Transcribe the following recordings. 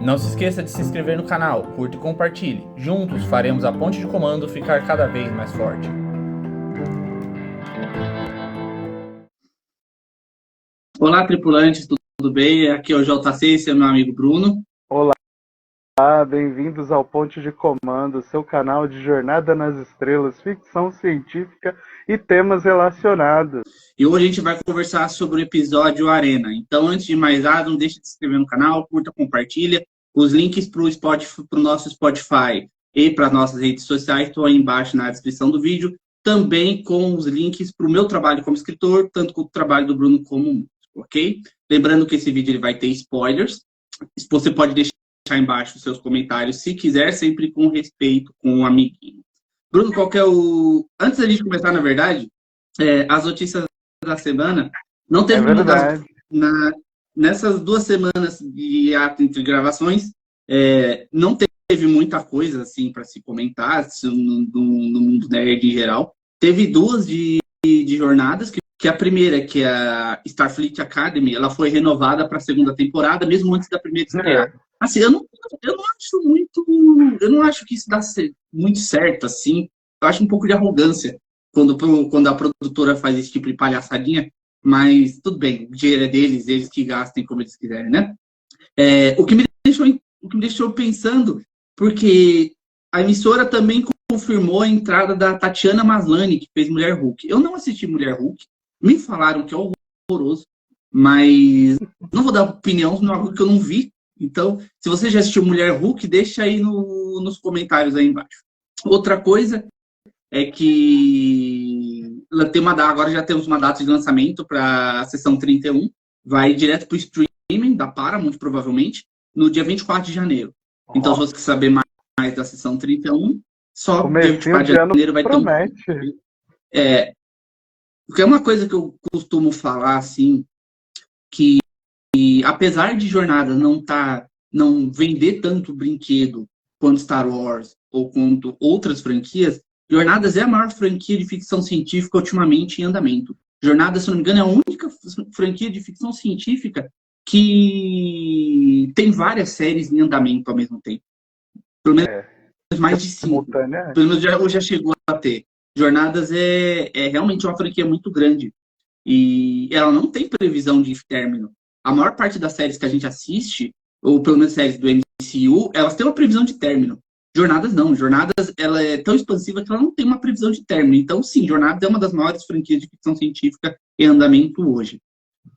Não se esqueça de se inscrever no canal, curta e compartilhe. Juntos faremos a ponte de comando ficar cada vez mais forte. Olá, tripulantes, tudo bem? Aqui é o JC, esse é meu amigo Bruno. Olá, bem-vindos ao Ponte de Comando, seu canal de Jornada nas Estrelas, ficção científica e temas relacionados. E hoje a gente vai conversar sobre o episódio Arena. Então, antes de mais nada, não deixe de se inscrever no canal, curta, compartilha. Os links para o nosso Spotify e para nossas redes sociais estão aí embaixo na descrição do vídeo. Também com os links para o meu trabalho como escritor, tanto com o trabalho do Bruno como músico, ok? Lembrando que esse vídeo ele vai ter spoilers. Você pode deixar embaixo os seus comentários, se quiser, sempre com respeito com o amiguinho. Bruno, qual que é o... Antes da gente começar, na verdade, as notícias da semana, não teve mudança. Nessas 2 semanas de ato entre gravações, não teve muita coisa assim para se comentar no mundo nerd em geral. Teve 2 de jornadas, que a primeira, que é a Starfleet Academy, ela foi renovada para a 2ª temporada, mesmo antes da primeira estrear. Assim, eu não acho que isso dá muito certo, assim. Eu acho um pouco de arrogância quando a produtora faz esse tipo de palhaçadinha, mas tudo bem, o dinheiro é deles, eles que gastem como eles quiserem, né? O que me deixou pensando, porque a emissora também confirmou a entrada da Tatiana Maslany, que fez Mulher Hulk. Eu não assisti Mulher Hulk, me falaram que é horroroso, mas não vou dar opinião no algo que eu não vi. Então, se você já assistiu Mulher Hulk, deixa aí nos comentários aí embaixo. Outra coisa é que agora já temos uma data de lançamento para a sessão 31. Vai direto para o streaming da Paramount, provavelmente, no dia 24 de janeiro. Então, se você quer saber mais da sessão 31, só dia 24 de janeiro vai ter porque é uma coisa que eu costumo falar, assim, que apesar de Jornada não vender tanto brinquedo quanto Star Wars ou quanto outras franquias, Jornadas é a maior franquia de ficção científica ultimamente em andamento. Jornadas, se não me engano, é a única franquia de ficção científica que tem várias séries em andamento ao mesmo tempo. Pelo menos mais de 5. Pelo menos já chegou a ter. Jornadas é realmente uma franquia muito grande. E ela não tem previsão de término. A maior parte das séries que a gente assiste, ou pelo menos séries do MCU, elas têm uma previsão de término. Jornadas não. Jornadas ela é tão expansiva que ela não tem uma previsão de término. Então, sim, Jornadas é uma das maiores franquias de ficção científica em andamento hoje.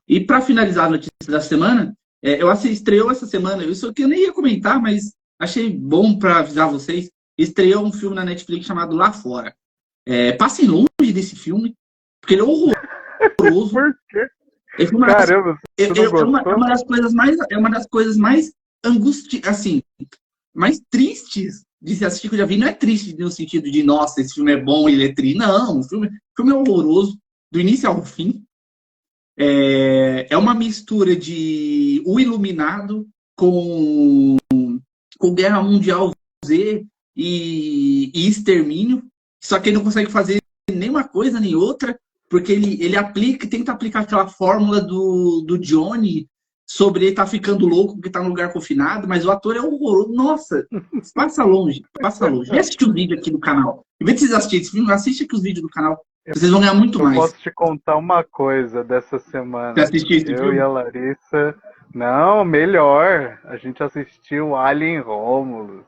E para finalizar a notícia da semana, estreou essa semana, isso que eu nem ia comentar, mas achei bom para avisar vocês, estreou um filme na Netflix chamado Lá Fora. Passem longe desse filme, porque ele é horroroso. Por quê? Caramba, é uma das coisas mais assim, mais tristes de se assistir, que eu já vi. Não é triste no sentido de, nossa, esse filme é bom, ele é triste. Não, o filme é horroroso, do início ao fim. É uma mistura de O Iluminado com Guerra Mundial Z e Extermínio, só que ele não consegue fazer nem uma coisa nem outra, porque ele tenta aplicar aquela fórmula do Johnny sobre ele estar ficando louco porque está num lugar confinado, mas o ator é horroroso. Nossa, passa longe. E assiste o vídeo aqui no canal. Em vez de vocês assistirem esse filme, assiste aqui os vídeos do canal. Vocês vão ganhar muito mais. Eu posso te contar uma coisa dessa semana. Você assistiu esse filme? E a Larissa... Não, melhor. A gente assistiu Alien Romulus.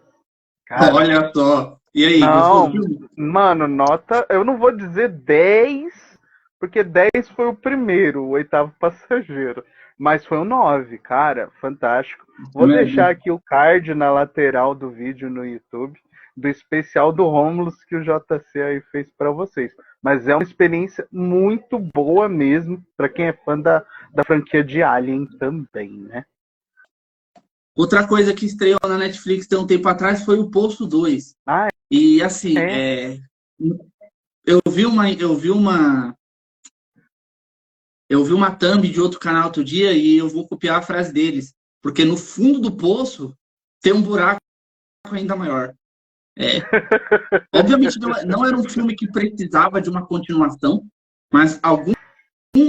Cara, olha só. E aí, não, mano, nota... Eu não vou dizer 10, porque 10 foi o primeiro, o 8º passageiro. Mas foi um 9, cara. Fantástico. Vou deixar aqui o card na lateral do vídeo no YouTube, do especial do Romulus que o JC aí fez para vocês. Mas é uma experiência muito boa mesmo, para quem é fã da franquia de Alien também, né? Outra coisa que estreou na Netflix tem um tempo atrás foi o Poço 2. E assim, eu vi uma thumb de outro canal outro dia e eu vou copiar a frase deles. Porque no fundo do poço tem um buraco ainda maior. Obviamente não era um filme que precisava de uma continuação, mas algum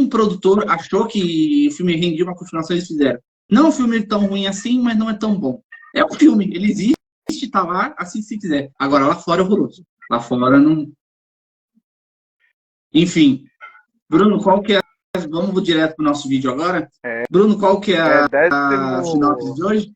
produtor achou que o filme rendia uma continuação e eles fizeram. Não é um filme tão ruim assim, mas não é tão bom. É um filme, ele existe, tá lá, assim se quiser. Agora, lá fora é horroroso. Lá fora não... Enfim, Bruno, qual que é... Vamos direto pro nosso vídeo agora? Bruno, qual que é a sinopse de hoje?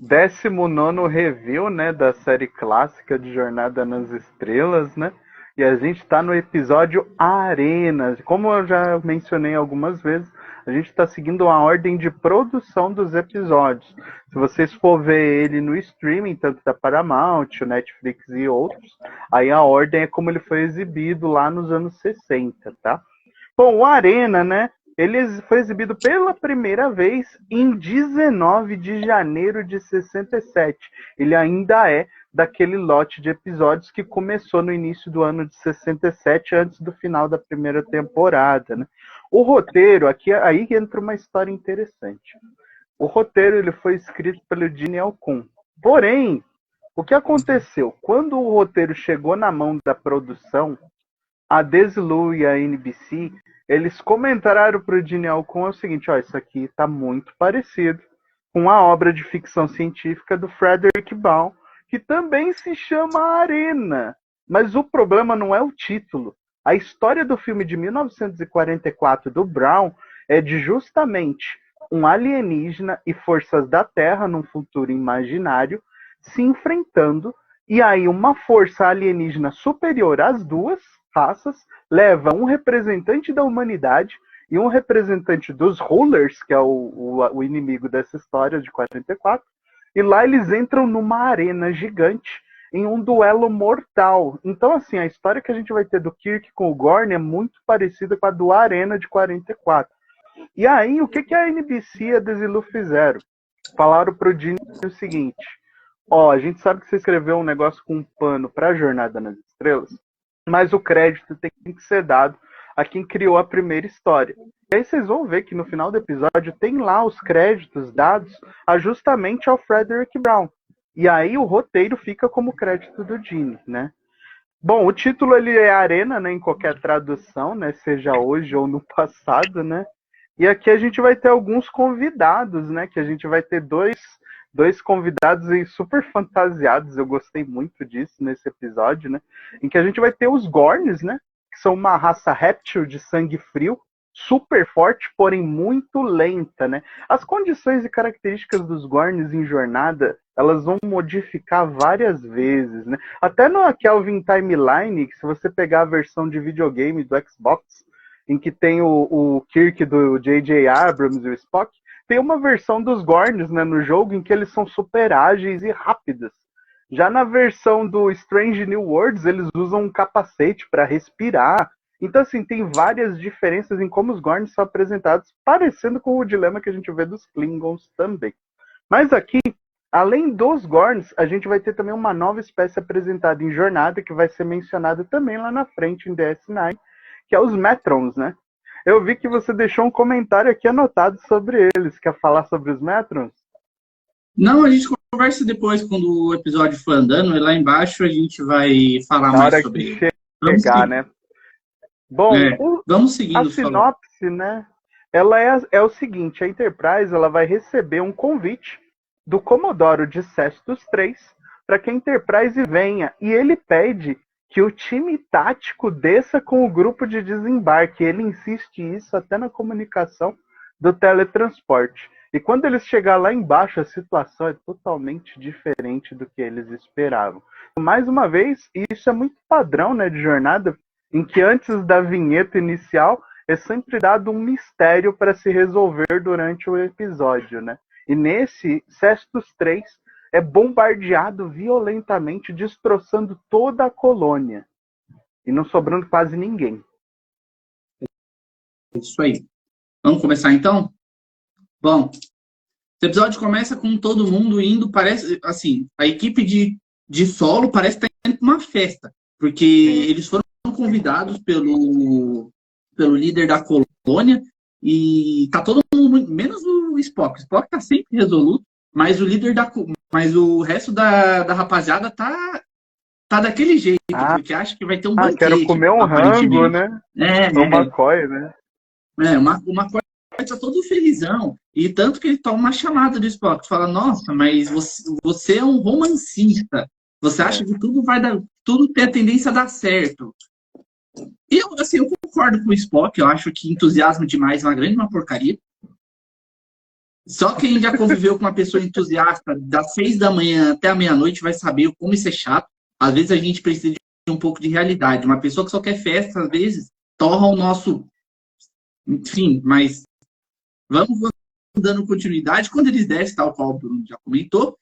19º review, né, da série clássica de Jornada nas Estrelas, né? E a gente está no episódio Arena. Como eu já mencionei algumas vezes, a gente está seguindo a ordem de produção dos episódios. Se vocês for ver ele no streaming, tanto da Paramount, Netflix e outros, aí a ordem é como ele foi exibido lá nos anos 60, tá? Bom, o Arena, né? Ele foi exibido pela primeira vez em 19 de janeiro de 67. Ele ainda é daquele lote de episódios que começou no início do ano de 67, antes do final da primeira temporada, né? O roteiro, aí entra uma história interessante. O roteiro ele foi escrito pelo Gene Alcon. Porém, o que aconteceu? Quando o roteiro chegou na mão da produção, a Desilu e a NBC, eles comentaram para o Gene Alcon o seguinte: ó, isso aqui está muito parecido com a obra de ficção científica do Frederick Baum, que também se chama Arena. Mas o problema não é o título. A história do filme de 1944 do Brown é de justamente um alienígena e forças da Terra num futuro imaginário se enfrentando, e aí uma força alienígena superior às duas raças leva um representante da humanidade e um representante dos Rulers, que é o inimigo dessa história de 44, e lá eles entram numa arena gigante em um duelo mortal. Então, assim, a história que a gente vai ter do Kirk com o Gorn é muito parecida com a do Arena de 44. E aí, o que a NBC e a Desilu fizeram? Falaram pro Gene o seguinte: ó, a gente sabe que você escreveu um negócio com um pano pra Jornada nas Estrelas, mas o crédito tem que ser dado a quem criou a primeira história. E aí vocês vão ver que no final do episódio tem lá os créditos dados justamente ao Frederick Brown. E aí o roteiro fica como crédito do Gene, né? Bom, o título ele é Arena, né, em qualquer tradução, né, seja hoje ou no passado, né? E aqui a gente vai ter alguns convidados, né, que a gente vai ter dois convidados aí super fantasiados. Eu gostei muito disso nesse episódio, né? Em que a gente vai ter os Gorns, né? Que são uma raça réptil de sangue frio, super forte, porém muito lenta, né? As condições e características dos Gorns em Jornada, elas vão modificar várias vezes, né? Até no Kelvin Timeline, que se você pegar a versão de videogame do Xbox, em que tem o Kirk do J.J. Abrams e o Spock, tem uma versão dos Gorns, né, no jogo em que eles são super ágeis e rápidos. Já na versão do Strange New Worlds, eles usam um capacete para respirar. Então, assim, tem várias diferenças em como os Gorns são apresentados, parecendo com o dilema que a gente vê dos Klingons também. Mas aqui, além dos Gorns, a gente vai ter também uma nova espécie apresentada em Jornada, que vai ser mencionada também lá na frente em DS9, que é os Metrons, né? Eu vi que você deixou um comentário aqui anotado sobre eles. Quer falar sobre os Metrons? Não, a gente conversa depois, quando o episódio for andando, e lá embaixo a gente vai falar mais sobre ele. Chegar, né? Bom, vamos seguindo. A sinopse, né? Ela é o seguinte: a Enterprise ela vai receber um convite do Comodoro de Cestus 3 para que a Enterprise venha, e ele pede que o time tático desça com o grupo de desembarque. Ele insiste isso até na comunicação do teletransporte. E quando eles chegar lá embaixo, a situação é totalmente diferente do que eles esperavam. Mais uma vez, isso é muito padrão, né, de Jornada, em que antes da vinheta inicial é sempre dado um mistério para se resolver durante o episódio, né? E nesse, Cestus 3 é bombardeado violentamente, destroçando toda a colônia. E não sobrando quase ninguém. Isso aí. Vamos começar então? Bom, esse episódio começa com todo mundo indo, parece, assim, a equipe de solo parece estar indo para uma festa, porque eles foram convidados pelo líder da colônia, e tá todo mundo, menos o Spock. O Spock tá sempre resoluto, mas o resto da rapaziada tá daquele jeito, porque acha que vai ter um banquete. Quero comer um rango, né? O McCoy, né? O McCoy tá todo felizão. E tanto que ele toma uma chamada do Spock, fala, nossa, mas você é um romancista. Você acha que tudo vai dar, tudo tem a tendência a dar certo. E eu, assim, eu concordo com o Spock, eu acho que entusiasmo demais é uma porcaria. Só quem já conviveu com uma pessoa entusiasta das 6 da manhã até a meia-noite vai saber como isso é chato. Às vezes a gente precisa de um pouco de realidade. Uma pessoa que só quer festa, às vezes, torra o nosso... Enfim, mas vamos dando continuidade. Quando eles descem, tal qual o Bruno já comentou,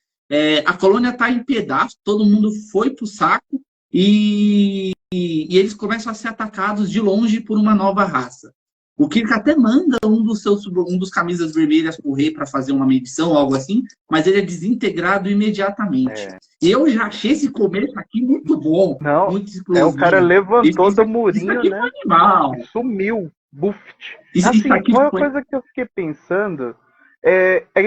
a colônia está em pedaços, todo mundo foi pro saco e eles começam a ser atacados de longe por uma nova raça. O Kirk até manda um dos camisas vermelhas pro rei para fazer uma medição, algo assim, mas ele é desintegrado imediatamente. E eu já achei esse começo aqui muito bom, muito explosivo. O cara levantou do murinho, aqui né? Foi animal. Sumiu, buft. Isso aqui uma foi... coisa que eu fiquei pensando,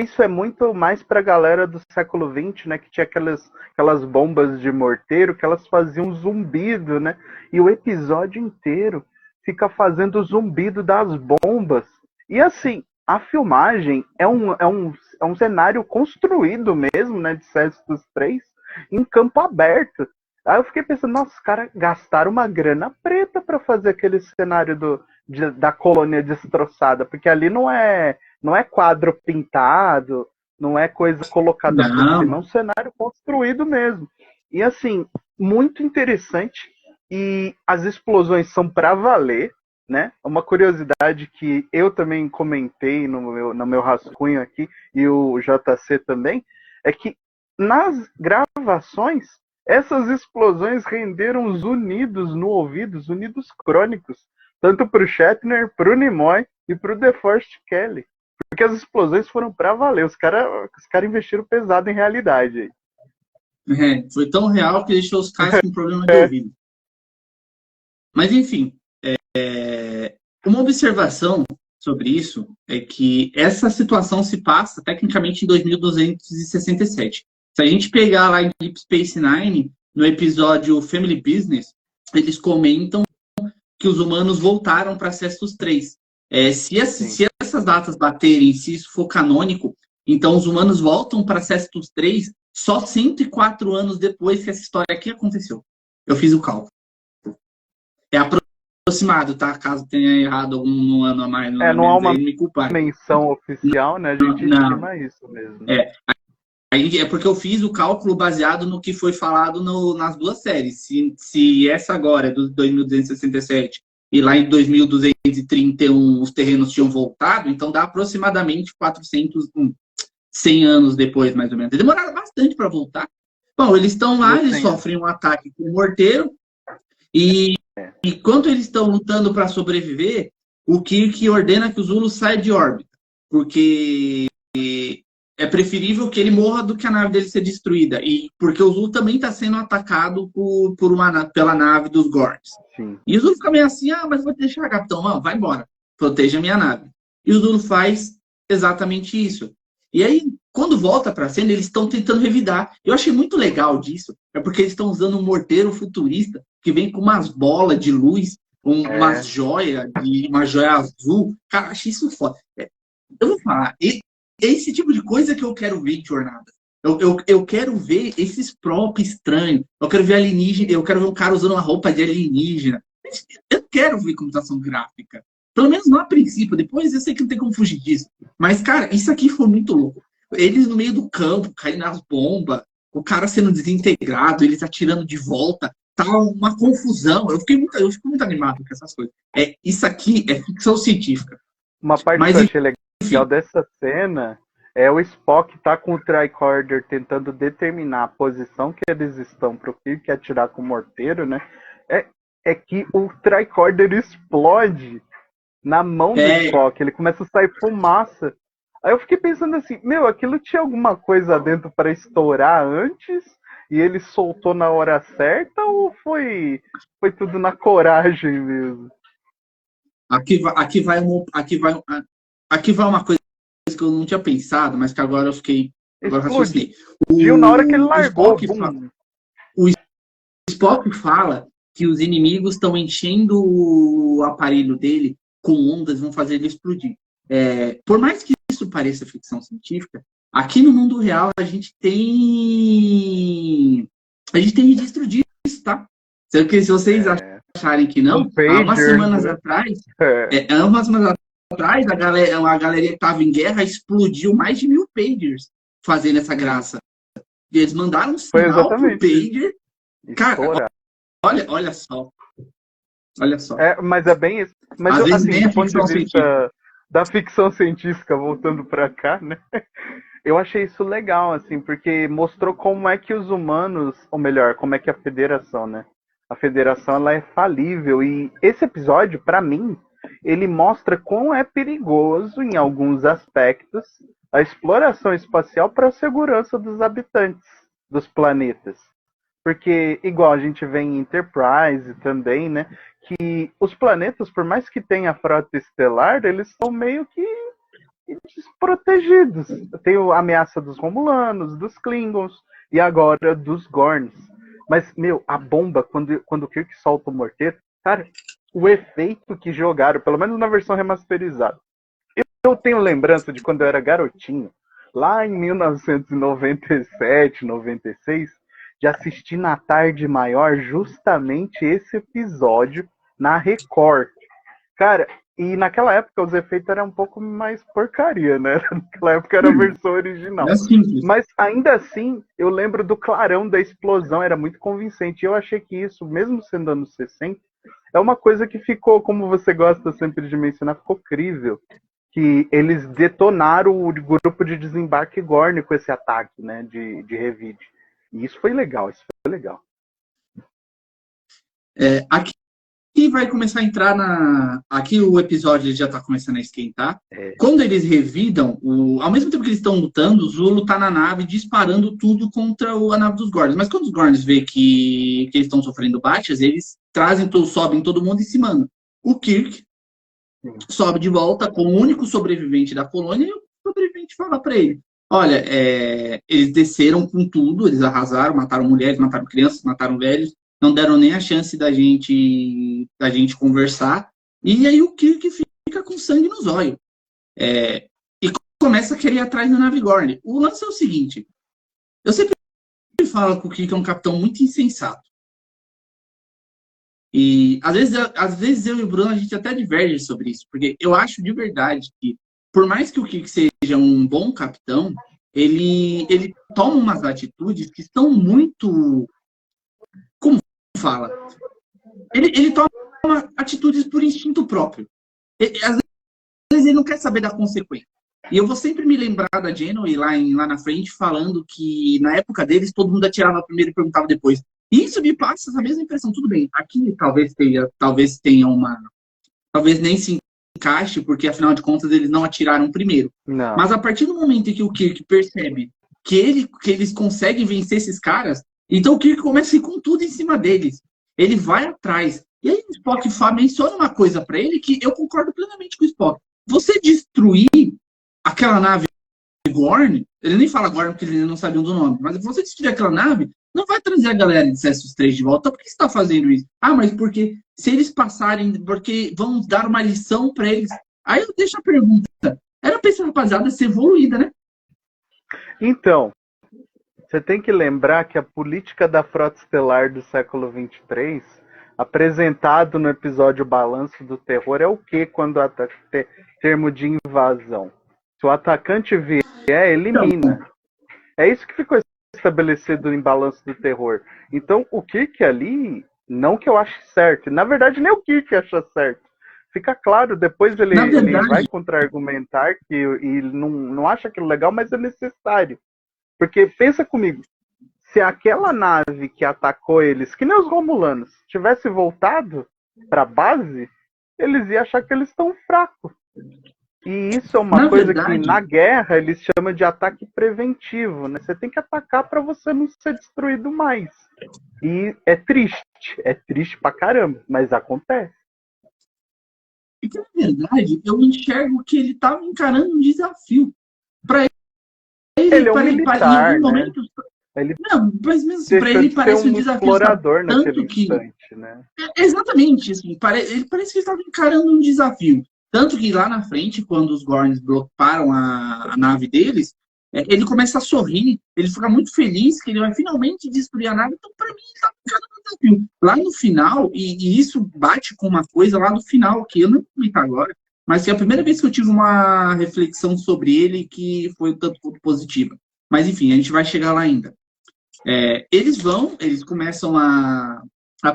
isso é muito mais pra galera do século XX, né? Que tinha aquelas bombas de morteiro que elas faziam zumbido, né? E o episódio inteiro fica fazendo o zumbido das bombas. E assim, a filmagem é um cenário construído mesmo, né? De Cestus 3, em campo aberto. Aí eu fiquei pensando, nossa, os caras gastaram uma grana preta pra fazer aquele cenário da colônia destroçada, porque ali não é quadro pintado, não é coisa colocada por cima, é um cenário construído mesmo. E assim, muito interessante. E as explosões são para valer, né? Uma curiosidade que eu também comentei no meu rascunho aqui, e o JC também, é que nas gravações, essas explosões renderam os unidos no ouvido, os unidos crônicos, tanto para o Shatner, para o Nimoy e para o DeForest Kelley. Porque as explosões foram para valer, os cara investiram pesado em realidade. Foi tão real que deixou os caras com problema de ouvido. Mas, enfim, uma observação sobre isso é que essa situação se passa, tecnicamente, em 2267. Se a gente pegar lá em Deep Space Nine, no episódio Family Business, eles comentam que os humanos voltaram para Cestus 3. Se essas datas baterem, se isso for canônico, então os humanos voltam para Cestus 3 só 104 anos depois que essa história aqui aconteceu. Eu fiz o cálculo. É aproximado, tá? Caso tenha errado algum ano a mais. Não há uma me culpar. menção oficial, né? A gente estima isso mesmo. É porque eu fiz o cálculo baseado no que foi falado nas duas séries. Se essa agora é do 2267 e lá em 2231 os terrenos tinham voltado, então dá aproximadamente 100 anos depois, mais ou menos. Demoraram bastante para voltar. Bom, eles estão lá, eles sofrem um ataque com o morteiro e enquanto eles estão lutando para sobreviver, o Kirk ordena que o Zulu saia de órbita, porque é preferível que ele morra do que a nave dele ser destruída, e porque o Zulu também está sendo atacado pela nave dos Gorns. E o Zulu fica meio assim, mas vou deixar, capitão, não, vai embora, proteja a minha nave. E o Zulu faz exatamente isso. E aí, quando volta para a cena, eles estão tentando revidar. Eu achei muito legal disso, porque eles estão usando um morteiro futurista que vem com umas bolas de luz, umas joias, uma joia azul. Cara, achei isso foda. Eu vou falar, esse tipo de coisa que eu quero ver em Jornada. Eu quero ver esses próprios estranhos. Eu quero ver alienígena, eu quero ver um cara usando uma roupa de alienígena. Eu quero ver computação gráfica. Pelo menos não a princípio, depois eu sei que não tem como fugir disso. Mas, cara, isso aqui foi muito louco. Eles no meio do campo, caindo nas bombas, o cara sendo desintegrado, eles atirando de volta, tá uma confusão. Eu fico muito animado com essas coisas. Isso aqui é ficção científica. Uma parte que eu achei legal dessa cena é o Spock tá com o tricorder tentando determinar a posição que eles estão pro Kirk atirar com o morteiro, né? É que o tricorder explode na mão do Spock, ele começa a sair fumaça. Aí eu fiquei pensando assim, aquilo tinha alguma coisa dentro para estourar antes e ele soltou na hora certa ou foi tudo na coragem mesmo? Aqui vai uma coisa que eu não tinha pensado, mas que agora eu fiquei... Agora raciocinei. Na hora que ele largou. O Spock fala que os inimigos estão enchendo o aparelho dele com ondas, vão fazer ele explodir. Por mais que isso pareça ficção científica, aqui no mundo real a gente tem registro disso, tá? Se vocês acharem que não, há umas semanas atrás, a galerinha que estava em guerra explodiu mais de 1000 pagers fazendo essa graça. Eles mandaram um sinal pro pager. Cara, olha só. Olha só. Mas é bem isso. Mas eu, assim, do ponto de vista da ficção científica, voltando pra cá, né? Eu achei isso legal, assim, porque mostrou como é que os humanos, ou melhor, como é que a federação, né? A federação, ela é falível. E esse episódio, pra mim, ele mostra quão é perigoso, em alguns aspectos, a exploração espacial para a segurança dos habitantes dos planetas. Porque, igual a gente vê em Enterprise também, né? Que os planetas, por mais que tenha frota estelar, eles são meio que desprotegidos. Tem a ameaça dos Romulanos, dos Klingons e agora dos Gorns. Mas, a bomba, quando o Kirk solta o morteiro, cara, o efeito que jogaram, pelo menos na versão remasterizada. Eu tenho lembrança de quando eu era garotinho, lá em 1997, 96, de assistir na tarde maior justamente esse episódio na Record. Cara, e naquela época os efeitos eram um pouco mais porcaria, né? Naquela época era a versão original. Mas ainda assim, eu lembro do clarão da explosão, era muito convincente. E eu achei que isso, mesmo sendo anos 60, é uma coisa que ficou, como você gosta sempre de mencionar, ficou crível. Que eles detonaram o grupo de desembarque Gorn com esse ataque, né, de Revid. E isso foi legal, Aqui vai começar a entrar Aqui o episódio já está começando a esquentar. Quando eles revidam, ao mesmo tempo que eles estão lutando, o Zulu tá na nave disparando tudo contra a nave dos Gorns. Mas quando os Gorns vê que eles estão sofrendo baixas, eles sobem todo mundo e se mandam. O Kirk sobe de volta com o único sobrevivente da colônia e o sobrevivente fala para ele: olha, eles desceram com tudo, eles arrasaram, mataram mulheres, mataram crianças, mataram velhos, não deram nem a chance da gente conversar. E aí o Kirk fica com sangue nos olhos. E começa a querer ir atrás da nave Gorn. O lance é o seguinte: eu sempre falo que o Kirk é um capitão muito insensato. E às vezes eu e o Bruno a gente até diverge sobre isso, porque eu acho de verdade que, por mais que o Kirk seja um bom capitão, ele toma umas atitudes que são muito... Como fala? Ele toma atitudes por instinto próprio. Às vezes ele não quer saber da consequência. E eu vou sempre me lembrar da Janeway lá na frente, falando que na época deles todo mundo atirava primeiro e perguntava depois. E isso me passa essa mesma impressão. Tudo bem, aqui talvez tenha uma... Talvez nem se encaixe, porque afinal de contas eles não atiraram primeiro. Não. Mas a partir do momento em que o Kirk percebe que eles conseguem vencer esses caras, então o Kirk começa a ir com tudo em cima deles. Ele vai atrás. E aí o Spock menciona uma coisa pra ele que eu concordo plenamente com o Spock. Você destruir aquela nave Gorn, ele nem fala Gorn porque eles não sabiam do nome, mas você destruir aquela nave, não vai trazer a galera de Cestos 3 de volta. Por que você está fazendo isso? Mas porque se eles passarem, porque vão dar uma lição para eles. Aí eu deixo a pergunta. Era pra essa rapaziada ser evoluída, né? Então, você tem que lembrar que a política da frota estelar do século 23, apresentado no episódio Balanço do Terror, é o que quando termo de invasão? Se o atacante vier, elimina. É isso que ficou estabelecido em Balanço do Terror. Então, o Kirk ali, não que eu ache certo, na verdade nem o Kirk acha certo. Fica claro, depois ele vai contra-argumentar que ele não acha aquilo legal, mas é necessário. Porque, pensa comigo, se aquela nave que atacou eles, que nem os Romulanos, tivesse voltado para a base, eles iam achar que eles estão fracos. E isso é uma coisa que na guerra eles chamam de ataque preventivo, né? Você tem que atacar para você não ser destruído mais. E é triste pra caramba, mas acontece. E que, na verdade, eu enxergo que ele estava encarando um desafio. Para ele é um militar, em algum momento, não, mas mesmo para ele parece um desafio. Explorador naquele instante, né? Exatamente, assim, ele parece que ele estava encarando um desafio. Tanto que lá na frente, quando os Gorns param a nave deles, ele começa a sorrir, ele fica muito feliz que ele vai finalmente destruir a nave. Então, para mim, tá ficando no desafio. Lá no final, e isso bate com uma coisa lá no final, que eu não vou comentar agora, mas foi a primeira vez que eu tive uma reflexão sobre ele que foi um tanto quanto positiva. Mas, enfim, a gente vai chegar lá ainda. Eles começam a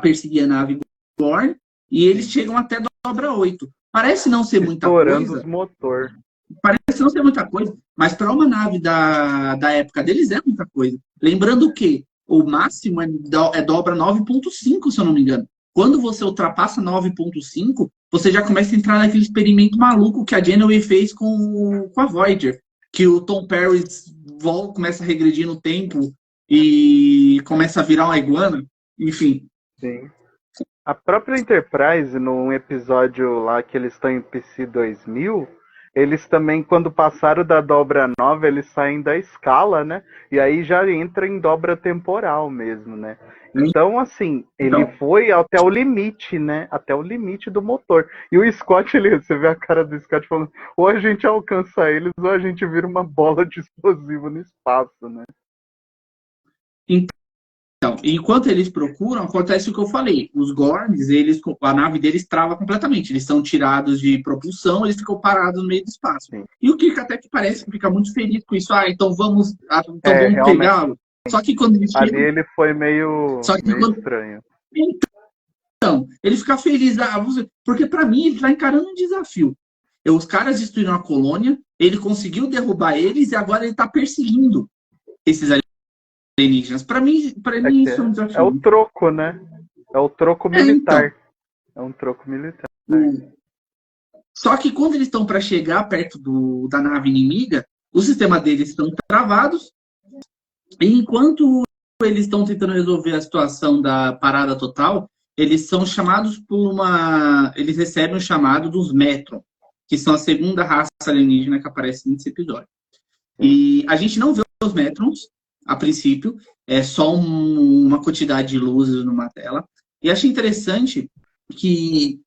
perseguir a nave Gorn, e eles chegam até Dobra 8. Parece não ser muita coisa. Os motor. Parece não ser muita coisa, mas para uma nave da época deles é muita coisa. Lembrando que o máximo é dobra 9.5, se eu não me engano. Quando você ultrapassa 9.5, você já começa a entrar naquele experimento maluco que a Janeway fez com a Voyager, que o Tom Paris começa a regredir no tempo e começa a virar uma iguana. Enfim. Sim. A própria Enterprise, num episódio lá que eles estão em PC 2000, eles também, quando passaram da dobra 9, eles saem da escala, né? E aí já entra em dobra temporal mesmo, né? Então, assim, ele foi até o limite, né? Até o limite do motor. E o Scott, você vê a cara do Scott falando, ou a gente alcança eles, ou a gente vira uma bola de explosivo no espaço, né? Então, enquanto eles procuram, acontece o que eu falei. Os Gorns, a nave deles trava completamente. Eles são tirados de propulsão, eles ficam parados no meio do espaço. Sim. E o Kirk até que parece que fica muito feliz com isso. Então vamos pegá-lo. Só que quando eles ali ele foi meio estranho. Então, ele fica feliz. Porque para mim ele está encarando um desafio. Os caras destruíram a colônia, ele conseguiu derrubar eles e agora ele está perseguindo esses alienígenas. Para mim isso é um desafio. É o troco, né? É o troco militar. É um troco militar. Só que quando eles estão para chegar perto da nave inimiga, o sistema deles estão travados. E enquanto eles estão tentando resolver a situação da parada total, eles são chamados eles recebem o chamado dos Metron, que são a segunda raça alienígena que aparece nesse episódio. E a gente não vê os Metrons a princípio, é só uma quantidade de luzes numa tela. E achei interessante que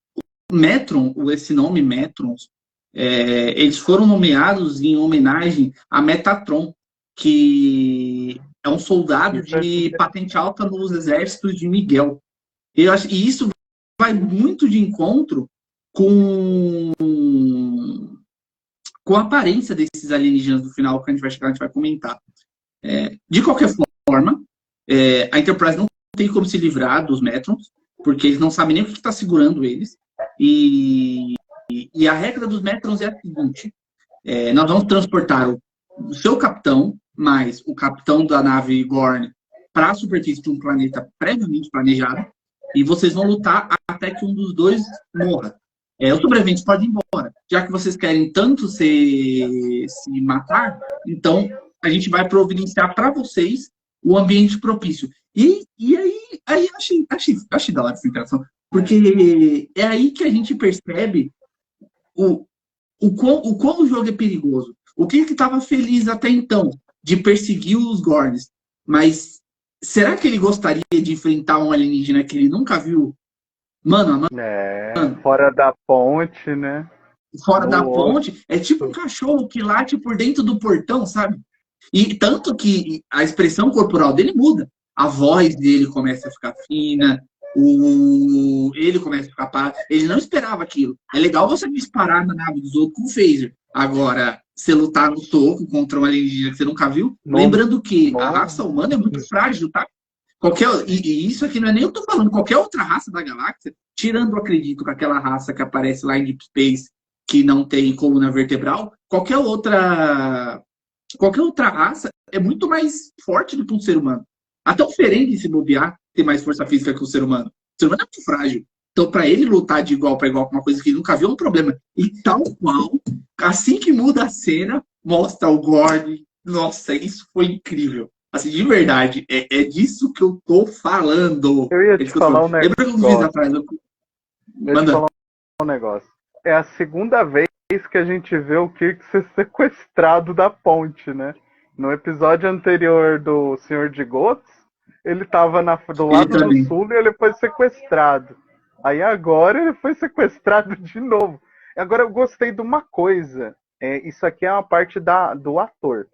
Metron, esse nome Metrons, eles foram nomeados em homenagem a Metatron, que é um soldado de patente alta nos exércitos de Miguel. E isso vai muito de encontro com a aparência desses alienígenas do final, que a gente vai comentar. De qualquer forma, a Enterprise não tem como se livrar dos Metrons, porque eles não sabem nem o que está segurando eles. E a regra dos Metrons é a seguinte: nós vamos transportar o seu capitão, mais o capitão da nave Gorn, para a superfície de um planeta previamente planejado, e vocês vão lutar até que um dos dois morra. Os sobreviventes podem ir embora. Já que vocês querem tanto se matar, então a gente vai providenciar para vocês o ambiente propício. E aí achei da hora essa interação, porque é aí que a gente percebe o quão o jogo é perigoso. O que estava feliz até então de perseguir os Gorns, mas será que ele gostaria de enfrentar um alienígena que ele nunca viu? Mano, fora da ponte, né? Fora da ponte, é tipo um cachorro que late por dentro do portão, sabe? E tanto que a expressão corporal dele muda. A voz dele começa a ficar fina, ele começa a ficar parado. Ele não esperava aquilo. É legal você disparar na nave dos outros com o phaser. Agora, você lutar no soco contra um alienígena que você nunca viu, lembrando que a raça humana é muito frágil, tá? E isso aqui não é nem eu tô falando, qualquer outra raça da galáxia, tirando, acredito, com aquela raça que aparece lá em Deep Space, que não tem coluna vertebral, qualquer outra raça é muito mais forte do que um ser humano. Até o Ferengi, se bobear, tem mais força física que o ser humano. O ser humano é muito frágil. Então, para ele lutar de igual para igual com uma coisa que ele nunca viu, é um problema. E tal qual, assim que muda a cena, mostra o Gorn. Nossa, isso foi incrível. Assim, de verdade, é disso que eu tô falando. Eu ia te falar um negócio. Lembra que uns dias atrás eu ia te falar um negócio. É a segunda vez que a gente vê o Kirk ser sequestrado da ponte, né? No episódio anterior do Senhor de Gotes, ele tava do lado do sul e ele foi sequestrado. Aí agora ele foi sequestrado de novo. Agora, eu gostei de uma coisa. Isso aqui é uma parte do ator.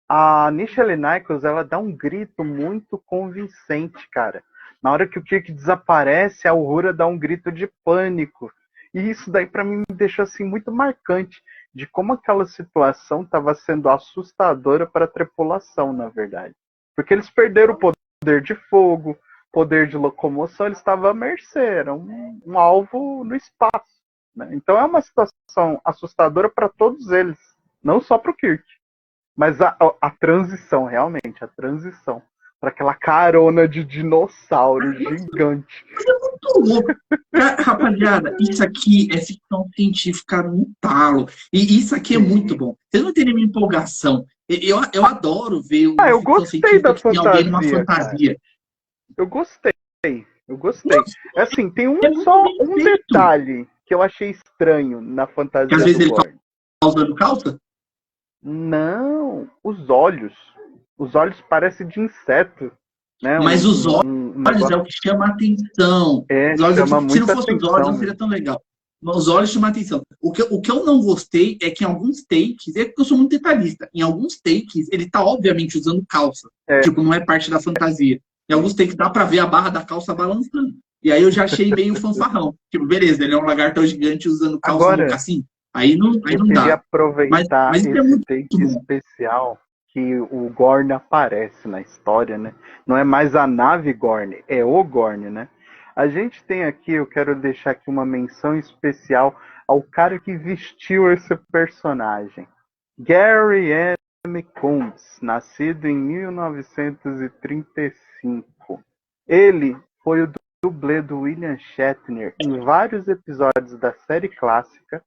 A Nichelle Nichols, ela dá um grito muito convincente, cara. Na hora que o Kirk desaparece, a Uhura dá um grito de pânico. E isso daí pra mim me deixou assim muito marcante de como aquela situação estava sendo assustadora para a tripulação, na verdade. Porque eles perderam o poder de fogo, poder de locomoção, eles estavam à mercê, era um alvo no espaço. Né? Então é uma situação assustadora para todos eles, não só para o Kirk. Mas a transição, realmente, a transição para aquela carona de dinossauro gigante. Mas é muito louco. Rapaziada, isso aqui é ficção científica no talo. E isso aqui é muito bom. Vocês não terem minha empolgação. Eu adoro ver o eu gostei da que tem alguém numa fantasia, fantasia. Eu gostei. Nossa, Assim, tem muito só bem um feito. detalhe que eu achei estranho na fantasia Que às vezes do ele Gorn. tá usando calça. Não, os olhos. Os olhos parecem de inseto. Né? Mas os olhos negócio... é o que chama a atenção. Os olhos chama se não muita fosse atenção, os olhos, não seria tão legal. Mas os olhos chamam a atenção. O que eu não gostei é que em alguns takes, é porque eu sou muito detalhista, em alguns takes ele tá obviamente usando calça. Tipo, não é parte da fantasia. Em alguns takes dá pra ver a barra da calça balançando. E aí eu já achei meio fanfarrão. Tipo, beleza, ele é um lagartão gigante usando calça Agora, no assim. Aí não eu dá. queria aproveitar mas esse é muito take bom. especial que o Gorn aparece na história, né? Não é mais a nave Gorn, é o Gorn, né? A gente tem aqui, eu quero deixar aqui uma menção especial ao cara que vestiu esse personagem. Gary M. Coombs, nascido em 1935. Ele foi o dublê do William Shatner em vários episódios da série clássica,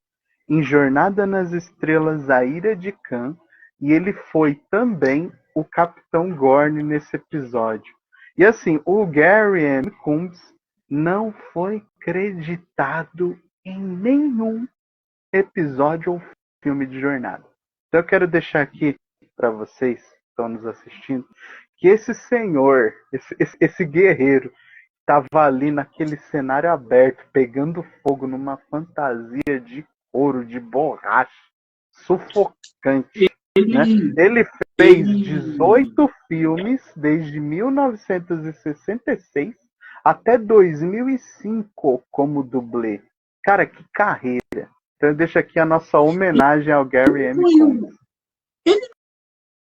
em Jornada nas Estrelas, A Ira de Khan, e ele foi também o Capitão Gorn nesse episódio. E assim, o Gary M. Coombs não foi creditado em nenhum episódio ou filme de Jornada. Então eu quero deixar aqui para vocês que estão nos assistindo, que esse senhor, esse guerreiro, estava ali naquele cenário aberto, pegando fogo numa fantasia de couro, de borracha, sufocante. Né? Ele fez 18 filmes desde 1966 até 2005 como dublê. Cara, que carreira. Então eu deixo aqui a nossa homenagem ao Gary M. Coombs. Ele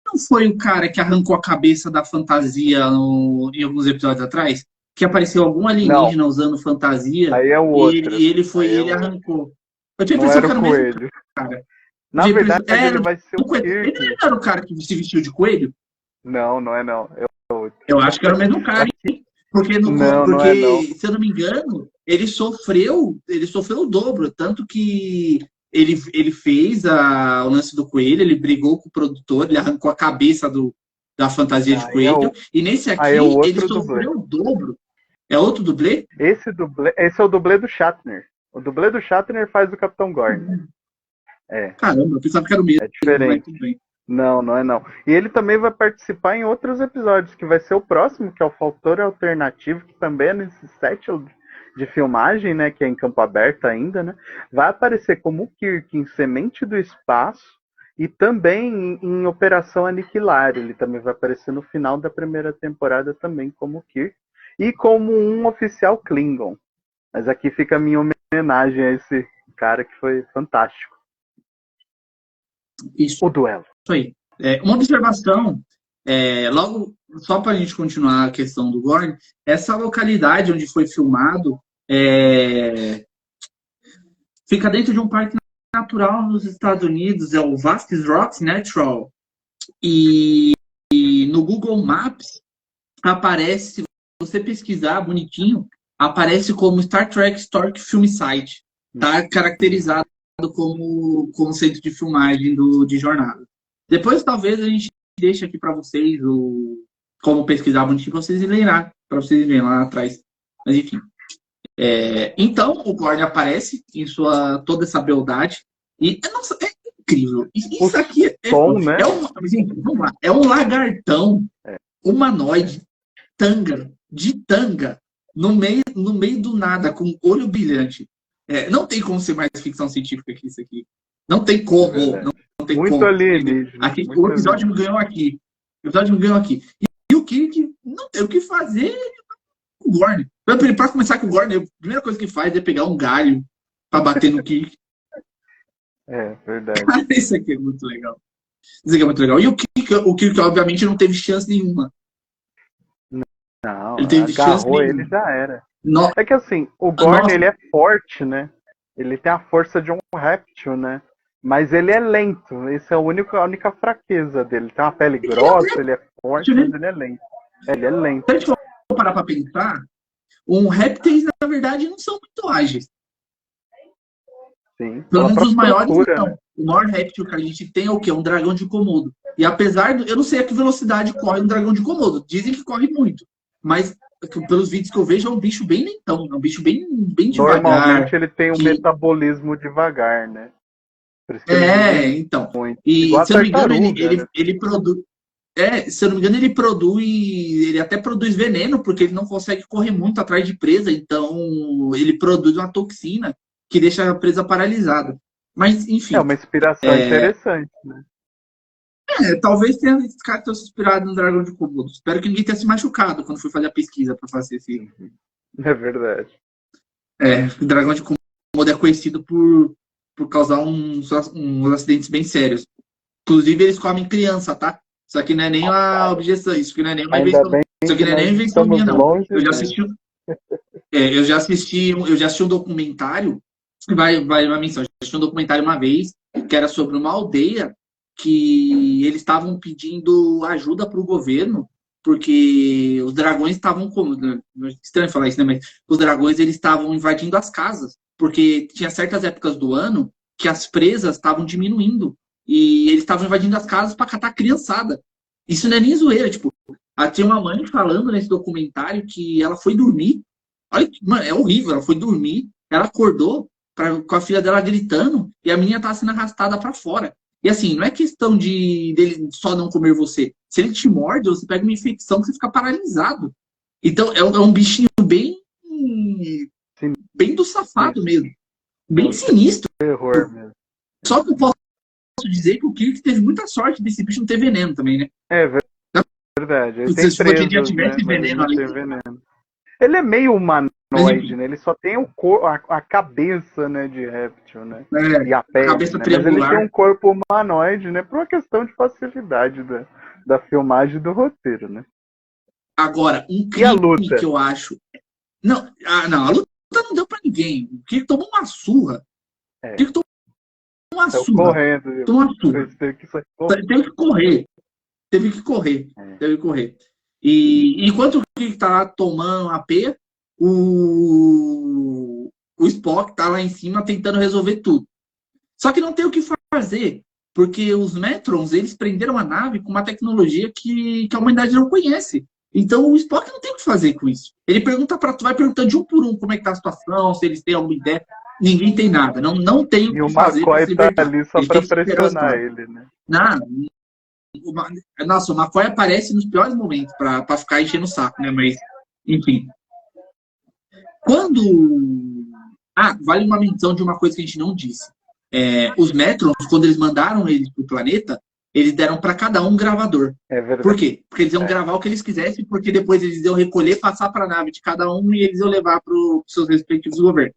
não foi o cara que arrancou a cabeça da fantasia em alguns episódios atrás? Que apareceu algum alienígena usando fantasia. Aí é o outro. E ele arrancou. Eu tinha não pensado era que era o mesmo coelho. cara. Na verdade, ele vai ser o Kirk. Ele não era o cara que se vestiu de coelho? Não, não é não. Eu acho que era o mesmo cara, hein? Porque, não, se eu não me engano, ele sofreu o dobro. Tanto que ele fez o lance do coelho, ele brigou com o produtor, ele arrancou a cabeça da fantasia de coelho. E nesse aqui, ele sofreu o dobro. É outro dublê? Esse é o dublê do Shatner. O dublê do Shatner faz o Capitão Gorn. Caramba, eu pensava que era o mesmo. É diferente. Não, não é não. E ele também vai participar em outros episódios, que vai ser o próximo, que é o Fator Alternativo, que também é nesse set de filmagem, né, que é em campo aberto ainda, né? Vai aparecer como Kirk em Semente do Espaço e também em Operação Aniquilar. Ele também vai aparecer no final da primeira temporada também como Kirk e como um oficial Klingon. Mas aqui fica a minha homenagem a esse cara que foi fantástico. Isso. O duelo. Isso aí. Uma observação, logo, só para a gente continuar a questão do Gorn, essa localidade onde foi filmado fica dentro de um parque natural nos Estados Unidos, é o Vasquez Rocks Natural. E no Google Maps aparece, se você pesquisar bonitinho, aparece como Star Trek Historic Film Site. Está caracterizado como centro de filmagem de Jornada. Depois, talvez, a gente deixe aqui para vocês como pesquisar bonitinho para vocês irem lá, para vocês verem lá atrás. Mas, enfim. Então, o Gorn aparece em toda essa beldade. E, nossa, é incrível. Isso aqui né? Gente, vamos lá. É um lagartão humanoide, de tanga, no meio do nada, com olho brilhante. Não tem como ser mais ficção científica que isso aqui. Não tem como. Não tem Muito como. alienígena. Aqui, muito o episódio me ganhou aqui. O episódio me ganhou aqui. E o Kirk não tem o que fazer com o Gorn. Pra começar com o Gorn, a primeira coisa que faz é pegar um galho pra bater no Kirk. Verdade. Isso aqui é muito legal. Isso aqui é muito legal. E o Kirk obviamente, não teve chance nenhuma. Não, ele teve chance agarrou nenhuma. ele, já era. No... É que assim, o Gorn, ele é forte, né? Ele tem a força de um réptil, né? Mas ele é lento. Essa é a única fraqueza dele. Ele tem uma pele grossa, ele é forte, mas ele é lento. Ele é lento. Se a gente for parar pra pensar, répteis, na verdade, não são muito ágeis. Sim. Pelo menos os maiores não. Né? O maior réptil que a gente tem é o quê? Um dragão de Komodo. E apesar eu não sei a que velocidade corre um dragão de Komodo. Dizem que corre muito. Mas, pelos vídeos que eu vejo, é um bicho bem lentão. É um bicho bem devagar. Normalmente ele tem um metabolismo devagar, né? Então. Muito. E, igual se eu não me engano, né? ele produz... se eu não me engano, ele até produz veneno, porque ele não consegue correr muito atrás de presa. Então, ele produz uma toxina que deixa a presa paralisada. Mas, enfim. É uma inspiração interessante, né? Talvez tenha esse cara tenha se inspirado no dragão de Komodo. Espero que ninguém tenha se machucado quando foi fazer a pesquisa para fazer esse. É verdade. O dragão de Komodo é conhecido por causar uns acidentes bem sérios. Inclusive, eles comem criança, tá? Isso aqui não é nem uma objeção, isso aqui não é nem uma invenção. Isso aqui não é nem invenção minha, não. Longe, eu já assisti um documentário. Vai uma menção. Eu assisti um documentário uma vez que era sobre uma aldeia que eles estavam pedindo ajuda para o governo, porque os dragões estavam estranho falar isso, né? Mas os dragões eles estavam invadindo as casas, porque tinha certas épocas do ano que as presas estavam diminuindo e eles estavam invadindo as casas para catar a criançada. Isso não é nem zoeira, tipo, tinha uma mãe falando nesse documentário que ela foi dormir. Olha, mano, é horrível, ela foi dormir, ela acordou com a filha dela gritando e a menina tava sendo arrastada para fora. E assim, não é questão dele só não comer você. Se ele te morde, você pega uma infecção que você fica paralisado. Então, é um bichinho bem do safado mesmo. Bem sinistro. Terror mesmo. Só que eu posso dizer que o Kirk teve muita sorte desse bicho não ter veneno também, né? É verdade. Ele Se tem já tivesse veneno ali. Ele é meio humanoide, né? Ele só tem a cabeça, né, de réptil, né? E a pele, cabeça né? triangular. Mas ele tem um corpo humanoide, né? Por uma questão de facilidade da filmagem do roteiro, né? Agora, um crime que eu acho... Não, a luta não deu pra ninguém. O Kirk tomou uma surra. O Kirk tomou uma surra. Correndo. Tomou uma surra. Teve que correr. E enquanto o Kirk tá lá tomando a peia, o Spock tá lá em cima tentando resolver tudo. Só que não tem o que fazer, porque os Metrons, eles prenderam a nave com uma tecnologia que a humanidade não conhece. Então o Spock não tem o que fazer com isso. Ele vai perguntando de um por um como é que tá a situação, se eles têm alguma ideia. Ninguém tem nada. Não tem o que fazer. E o McCoy tá ali só pra pressionar ele, né? Nossa, o McCoy aparece nos piores momentos pra ficar enchendo o saco, né? Mas, enfim. Vale uma menção de uma coisa que a gente não disse. Os Metrons, quando eles mandaram eles pro planeta, eles deram para cada um gravador. É verdade. Por quê? Porque eles iam gravar o que eles quisessem, porque depois eles iam recolher, passar para a nave de cada um e eles iam levar para os seus respectivos governos.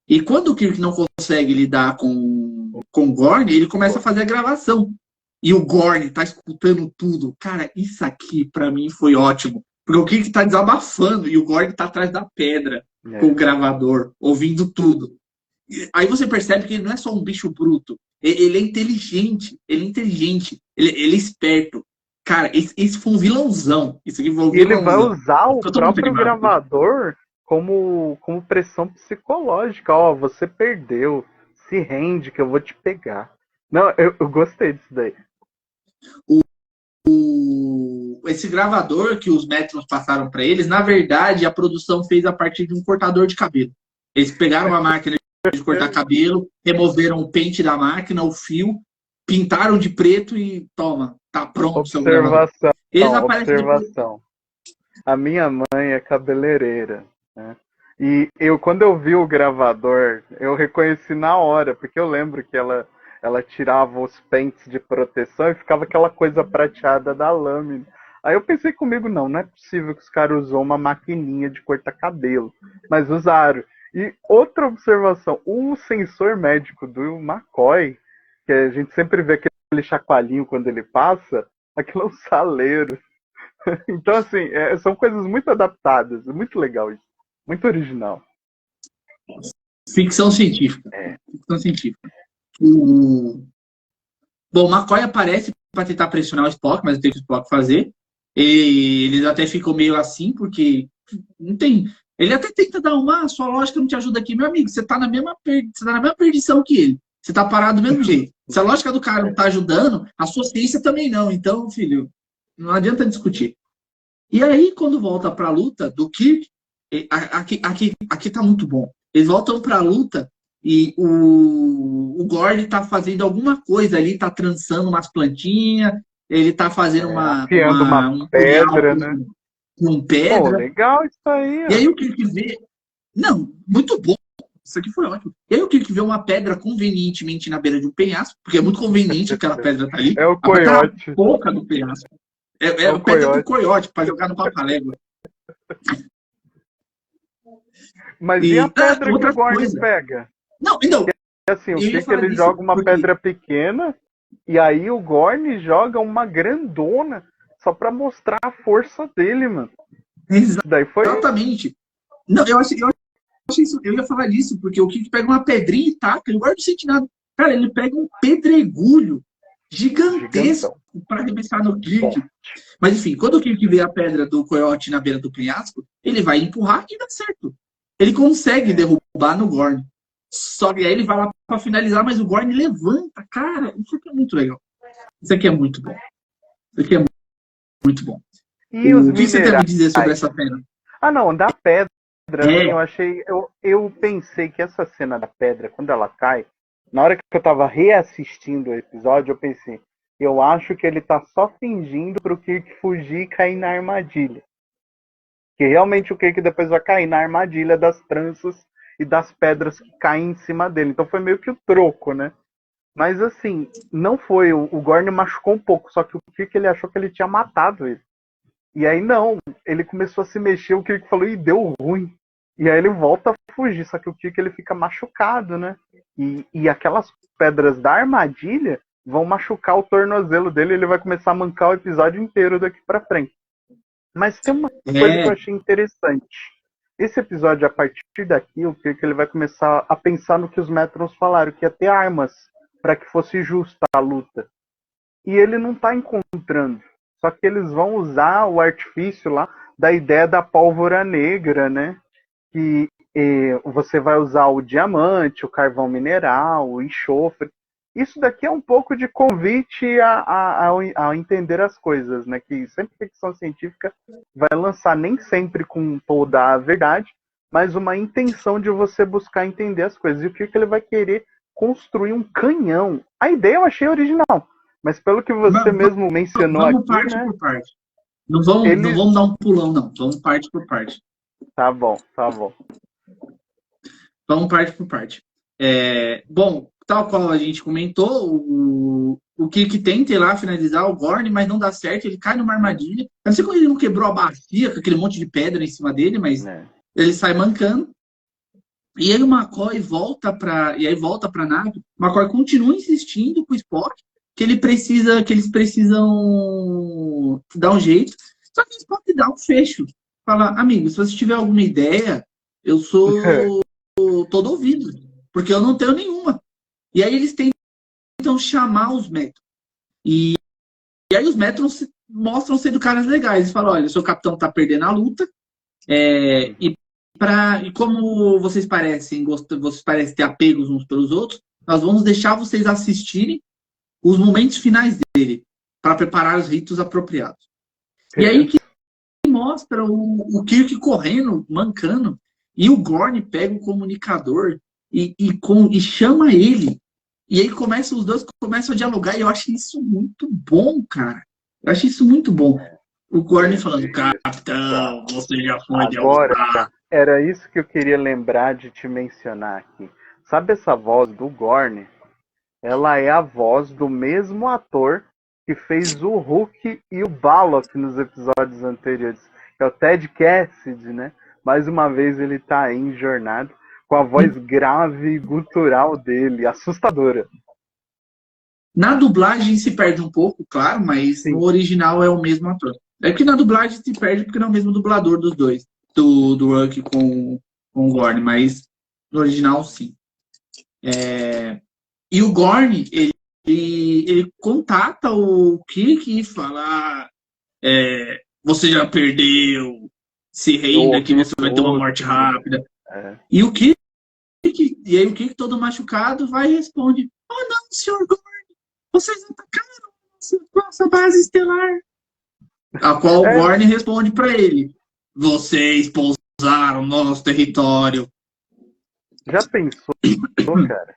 E quando o Kirk não consegue lidar com o Gorn, ele começa a fazer a gravação. E o Gorn tá escutando tudo. Cara, isso aqui para mim foi ótimo. Porque o Kirk tá desabafando e o Gorn tá atrás da pedra com o gravador, ouvindo tudo. Aí você percebe que ele não é só um bicho bruto. Ele é inteligente. Ele é esperto. Cara, esse foi um vilãozão. Isso aqui foi um vilãozão. Ele vai usar o próprio gravador como pressão psicológica. Ó, você perdeu. Se rende que eu vou te pegar. Não, eu gostei disso daí. Esse gravador que os Metrons passaram para eles, na verdade, a produção fez a partir de um cortador de cabelo. Eles pegaram uma máquina de cortar cabelo, removeram o pente da máquina, o fio, pintaram de preto e toma, tá pronto o seu gravador. Observação. A minha mãe é cabeleireira, né? E quando eu vi o gravador, eu reconheci na hora, porque eu lembro que ela tirava os pentes de proteção e ficava aquela coisa prateada da lâmina. Aí eu pensei comigo, não é possível que os caras usou uma maquininha de cortar cabelo. Mas usaram. E outra observação, o sensor médico do McCoy, que a gente sempre vê aquele chacoalhinho quando ele passa, aquilo é um saleiro. Então, assim, são coisas muito adaptadas, muito legal isso. Muito original. Ficção científica. Ficção científica. Bom, o McCoy aparece para tentar pressionar o Spock, mas tem que o Spock fazer. E eles até ficam meio assim, porque não tem. Ele até tenta dar sua lógica não te ajuda aqui, meu amigo. Você tá na mesma perdição que ele. Você tá parado do mesmo jeito. Se a lógica do cara não tá ajudando, a sua ciência também não. Então, filho, não adianta discutir. E aí, quando volta pra luta do Kirk, aqui tá muito bom. Eles voltam pra luta e o Gord tá fazendo alguma coisa ali, tá trançando umas plantinhas, ele tá fazendo uma pedra, né? Com pedra. Pô, legal isso aí. E aí o Kirk vê... Não, muito bom. Isso aqui foi ótimo. E aí o Kirk vê uma pedra convenientemente na beira de um penhasco, porque é muito conveniente aquela pedra tá ali. É o coiote. A boca do penhasco. É o pedra do coiote, para jogar no Papalégua. Mas e a pedra que o Gord pega? Não, então... Assim, o Kirk ele joga uma pedra pequena e aí o Gorn joga uma grandona só pra mostrar a força dele, mano. Exatamente. Não, eu achei isso, eu ia falar disso, porque o Kirk pega uma pedrinha e taca, e o Gord não sente nada. Cara, ele pega um pedregulho gigantesco para arremessar no Kirk. Mas enfim, quando o Kirk vê a pedra do coiote na beira do penhasco, ele vai empurrar e dá certo. Ele consegue derrubar no Gorn. Só que aí ele vai lá para finalizar, mas o Gorn levanta. Cara, isso aqui é muito legal. Isso aqui é muito bom. Isso aqui é muito bom. E o que você tem a dizer sobre essa pedra? Ah, não, da pedra. Eu pensei que essa cena da pedra, quando ela cai, na hora que eu tava reassistindo o episódio, eu pensei, eu acho que ele tá só fingindo pro Kirk fugir e cair na armadilha. Que realmente o Kirk depois vai cair na armadilha das tranças e das pedras que caem em cima dele. Então foi meio que o troco, né? Mas assim, não foi. O Gorn machucou um pouco, só que o Kirk ele achou que ele tinha matado ele. E aí não, ele começou a se mexer, o Kirk falou, e deu ruim. E aí ele volta a fugir, só que o Kirk ele fica machucado, né? E aquelas pedras da armadilha vão machucar o tornozelo dele e ele vai começar a mancar o episódio inteiro daqui pra frente. Mas tem uma coisa que eu achei interessante. Esse episódio, a partir daqui, o Kirk ele vai começar a pensar no que os Metrons falaram, que ia ter armas para que fosse justa a luta. E ele não tá encontrando. Só que eles vão usar o artifício lá da ideia da pólvora negra, né? Que você vai usar o diamante, o carvão mineral, o enxofre. Isso daqui é um pouco de convite a entender as coisas, né? Que sempre ficção científica vai lançar nem sempre com toda a verdade, mas uma intenção de você buscar entender as coisas. E o que ele vai querer construir um canhão. A ideia eu achei original, mas pelo que você mesmo mencionou vamos aqui, parte né? Por parte. Não vamos dar um pulão, não. Vamos parte por parte. Tá bom. Vamos parte por parte. Bom, tal qual a gente comentou, o Kirk tenta ir lá finalizar o Gorn, mas não dá certo, ele cai numa armadilha. Eu não sei como ele não quebrou a bacia com aquele monte de pedra em cima dele, mas ele sai mancando. E aí o McCoy volta pra nave. O McCoy continua insistindo com o Spock que eles precisam dar um jeito. Só que o Spock dá um fecho. Fala, amigo, se você tiver alguma ideia, eu sou todo ouvido, porque eu não tenho nenhuma. E aí eles tentam chamar os Metrons. E aí os Metrons mostram sendo caras legais. Eles falam, olha, o seu capitão tá perdendo a luta, e como vocês parecem ter apegos uns pelos outros, nós vamos deixar vocês assistirem os momentos finais dele, para preparar os ritos apropriados. E aí que mostra o Kirk correndo, mancando, e o Gorn pega o comunicador e chama ele. E aí os dois começam a dialogar, e eu acho isso muito bom, cara. Eu acho isso muito bom. O Gorn falando, capitão, você já foi derrotado. Era isso que eu queria lembrar de te mencionar aqui. Sabe essa voz do Gorn? Ela é a voz do mesmo ator que fez o Hulk e o Balok nos episódios anteriores. É o Ted Cassidy, né? Mais uma vez ele tá aí em Jornada, com a voz grave e gutural dele, assustadora. Na dublagem se perde um pouco, claro, mas Sim. no original é o mesmo ator. É que na dublagem se perde porque não é o mesmo dublador dos dois, do Hulk com o Gorn, mas no original sim. E o Gorn, ele contata o Kirk e fala: você já perdeu, se reina que você vai ter uma morte rápida. E o Kirk, aí o Kirk todo machucado vai e responde: oh não, senhor Gorn, vocês atacaram nossa base estelar. A qual o Gorn responde para ele: vocês pousaram nosso território. Já pensou, cara?